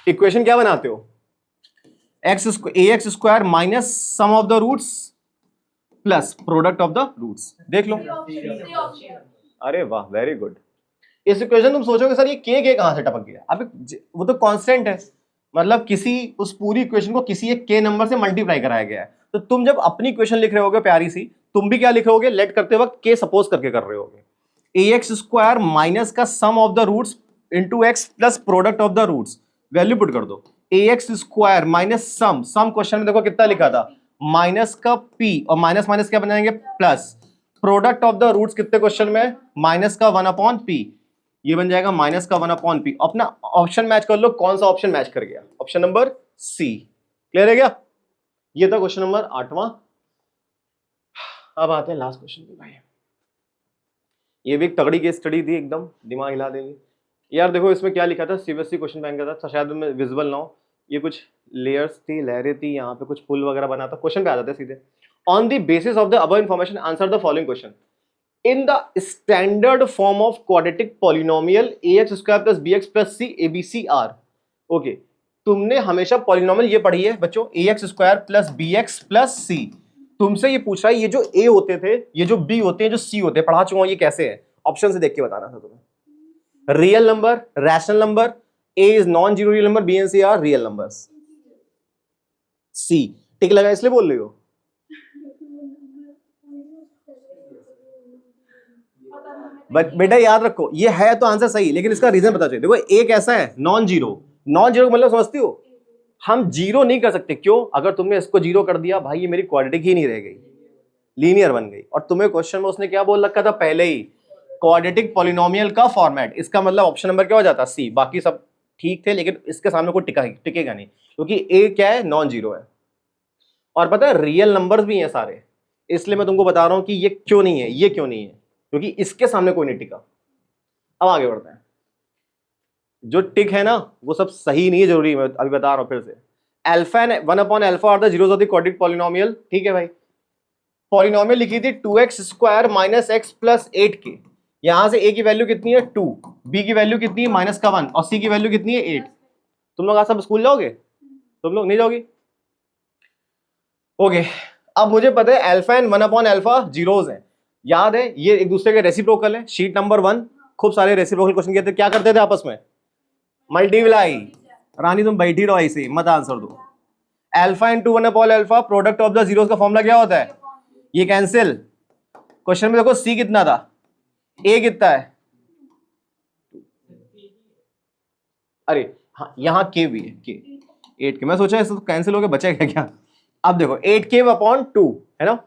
इक्वेशन क्या बनाते हो, ax square minus sum of the roots plus product of the roots, देख लो। अरे वाह वेरी गुड। इस इक्वेशन तुम सोचोगे सर ये के कहां से टपक गया, अब वो तो कांस्टेंट है, मतलब किसी उस पूरी इक्वेशन को किसी एक के नंबर से मल्टीप्लाई कराया गया है। तो तुम जब अपनी इक्वेशन लिख रहे होगे प्यारी सी, तुम भी क्या लिख रहे होगे, लेट करते वक्त के सपोज करके कर रहे होगे, ax स्क्वायर माइनस का sum of the roots into x plus product of the roots, value put कर दो, ax square minus sum question में देखो कितना लिखा था, माइनस का p, और माइनस माइनस क्या बनाएंगे, plus product of the roots कितने क्वेश्चन में, माइनस का 1 अपॉन p, ये बन जाएगा माइनस का 1 अपॉन p। अपना ऑप्शन मैच कर लो, कौन सा ऑप्शन मैच कर गया, ऑप्शन नंबर सी। क्लियर है क्या, ये था क्वेश्चन नंबर 8वां। अब आते हैं लास्ट क्वेश्चन पे भाई, ये भी एक तगड़ी केस स्टडी थी, एकदम दिमाग हिला देगी यार। देखो इसमें क्या लिखा था, सीबीएसई क्वेश्चन बैंक का था, शायद में विजिबल ना हो, ये कुछ लेयर्स थी, लहरें थी, यहाँ पे कुछ पुल वगैरह बना था, क्वेश्चन पे आ जाते हैं सीधे। On the basis of the above information answer the following question in the standard form of quadratic polynomial ax square plus bx plus c abc are। Okay तुमने हमेशा पॉलिनोमियल ये पढ़ी है बच्चों, ax square plus bx plus c। तुमसे ये पूछ रहा है ये जो a होते थे, ये जो b होते हैं, जो c होते हैं, पढ़ा चुका हूं, ये कैसे है, ऑप्शन से देख के बताना था तुम्हें। Real number, rational number, a is non zero real number, b and c are real numbers. c tick लगा इसलिए बोल रही हो, बट बेटा याद रखो ये है तो आंसर सही, लेकिन इसका रीजन पता चाहिए। देखो एक ऐसा है नॉन जीरो, नॉन जीरो मतलब समझती हो, हम जीरो नहीं कर सकते, क्यों, अगर तुमने इसको जीरो कर दिया भाई ये मेरी क्वाड्रेटिक ही नहीं रह गई, लीनियर बन गई। और तुम्हें क्वेश्चन में उसने क्या बोल रखा था पहले ही, क्वाड्रेटिक पॉलिनोमियल का फॉर्मेट, इसका मतलब ऑप्शन नंबर क्या हो जाता, सी। बाकी सब ठीक थे लेकिन इसके सामने कोई टिकेगा नहीं, क्योंकि ए क्या है, नॉन जीरो है। और पता है रियल नंबर्स भी हैं सारे, इसलिए मैं तुमको बता रहा हूं कि ये क्यों नहीं है, ये क्यों नहीं है, क्योंकि इसके सामने कोई नहीं टिका। अब आगे बढ़ते हैं, जो टिक है ना वो सब सही नहीं है, जरूरी मैं अभी बता रहा हूं फिर से। Alpha and 1 upon alpha are the zeros of the quadratic polynomial, ठीक है भाई। पॉलिनोमियल लिखी थी 2x² minus x plus 8k। यहां से a की वैल्यू कितनी है 2, b की वैल्यू कितनी है -1 और c की वैल्यू कितनी है 8। तुम लोग आज सब स्कूल जाओगे? तुम लोग नहीं जाओगे? ओके अब मुझे पता है अल्फा एंड 1/अल्फा जीरोज हैं, याद है ये एक दूसरे के रेसिप्रोकल है। शीट नंबर 1 खूब सारे रेसिप्रोकल क्वेश्चन किए थे, क्या करते थे आपस में? मल्टीप्लाई। रानी तुम बैठी रहो ऐसे, मत आंसर दो। अल्फा एंड 1/अल्फा प्रोडक्ट ऑफ द जीरोस का फॉर्मूला क्या होता है? ये कैंसिल। क्वेश्चन में देखो सी कितना था, ए कितना है, अरे हाँ यहाँ के भी है, के 8k। मैं सोचा इससे तो कैंसिल हो गया, बचेगा क्या? अब देखो 8k/2 है ना।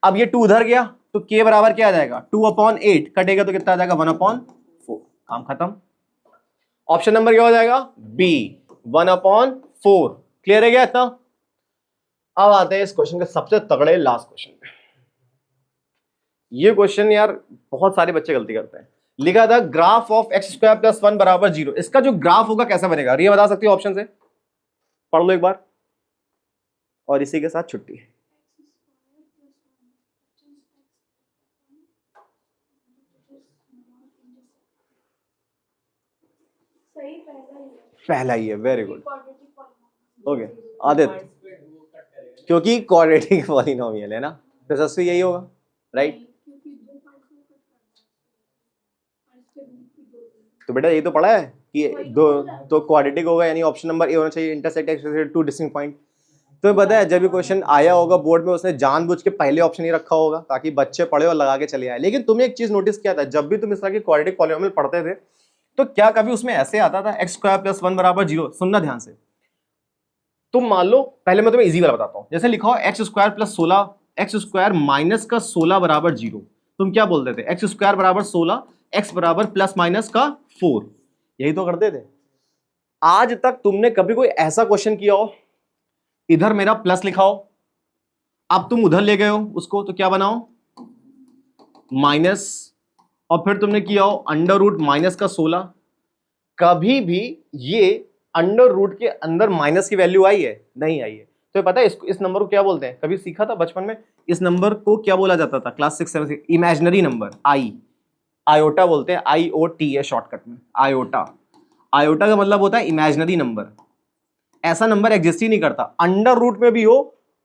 अब ये 2 उधर गया तो k बराबर क्या आ जाएगा 2/8 कटेगा तो कितना आ जाएगा 1/4। काम खत्म। ऑप्शन नंबर क्या हो जाएगा बी 1/4। क्लियर है क्या इतना? अब आते हैं इस क्वेश्चन के सबसे तगड़े लास्ट क्वेश्चन पे। ये क्वेश्चन यार बहुत सारे बच्चे गलती करते हैं। लिखा था ग्राफ ऑफ x² + 1 = 0। इसका जो ग्राफ होगा कैसा बनेगा, ये बता सकती हो ऑप्शन से? पढ़ लो एक बार और इसी के साथ छुट्टी। सही पहला ही है, वेरी गुड। ओके आदित्य, क्योंकि क्वाड्रेटिक पॉलिनोमियल है ना, तो सबसे यही होगा, राइट? तो बेटा ये तो पढ़ा है कि दो तो क्वाड्रेटिक होगा, यानी ऑप्शन नंबर ए होना चाहिए, इंटरसेक्ट एक्स से 2 डिस्टिंक्ट पॉइंट। तो पता है जब ये क्वेश्चन आया होगा बोर्ड में, उसने जानबूझ के पहले ऑप्शन ही रखा होगा ताकि बच्चे पढ़े और लगा के चले आए। लेकिन तुम्हें एक चीज नोटिस किया था, जब भी तुम इस तरह की क्वाड्रेटिक पॉलिनोमियल पढ़ते थे तो क्या कभी उसमें ऐसे आता था x² + 1 = 0? सुनना ध्यान से। तुम मान लो, पहले मैं तुम्हें इजी वाला बताता हूं, जैसे लिखा हो x² + 16, x² माइनस का 16 = 0। तुम क्या बोलते थे? x² = 16, x बराबर ± का 4। यही तो करते थे। आज तक तुमने कभी कोई ऐसा क्वेश्चन किया हो, इधर मेरा प्लस लिखा हो, अब तुम उधर ले गए हो उसको तो क्या बनाओ माइनस, और फिर तुमने किया हो √- का 16। कभी भी ये √ के अंदर माइनस की वैल्यू आई है? नहीं आई है। तो पता है इस नंबर को क्या बोलते हैं? कभी सीखा था बचपन में? इस नंबर को क्या बोला जाता था क्लास 6 7 इमेजिनरी नंबर, आयोटा बोलते हैं, IOT है शॉर्टकट में, आयोटा। आयोटा का मतलब होता है इमेजिनरी नंबर। ऐसा नंबर एग्जिस्ट ही नहीं करता, √ में भी हो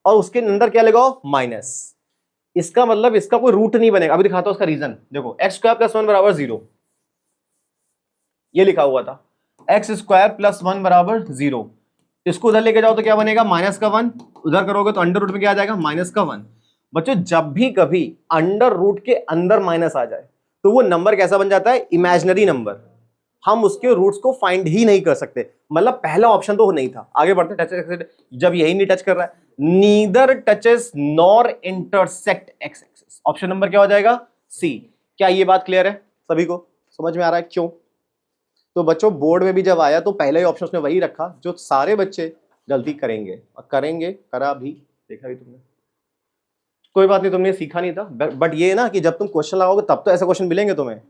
और उसके अंदर क्या लगाओ माइनस, इसका मतलब इसका कोई रूट नहीं बनेगा। अभी दिखाता हूं उसका रीजन। देखो x² + 1 = 0, ये लिखा हुआ था x² + 1 = 0। इसको उधर लेके जाओ तो क्या बनेगा -1, उधर करोगे तो √ में क्या आ जाएगा -1। बच्चों जब भी कभी √ के अंदर माइनस आ जाए तो वो नंबर कैसा बन जाता है? Imaginary number. हम उसके रूट्स को फाइंड ही नहीं कर सकते। मतलब पहला ऑप्शन तो नहीं था। आगे बढ़ते टच, जब यही नहीं टच कर रहा है, neither touches nor intersect x axis. Option number क्या हो जाएगा सी। क्या ये बात क्लियर है सभी को? समझ में आ रहा है क्यों? तो बच्चों बोर्ड में भी जब आया तो पहले ही ऑप्शन उसने वही रखा जो सारे बच्चे गलती करेंगे, और करेंगे, करा भी, देखा भी तुमने। कोई बात नहीं, तुमने सीखा नहीं था, बट ये ना कि जब तुम क्वेश्चन लगाओगे तब तो ऐसे क्वेश्चन मिलेंगे तुम्हें।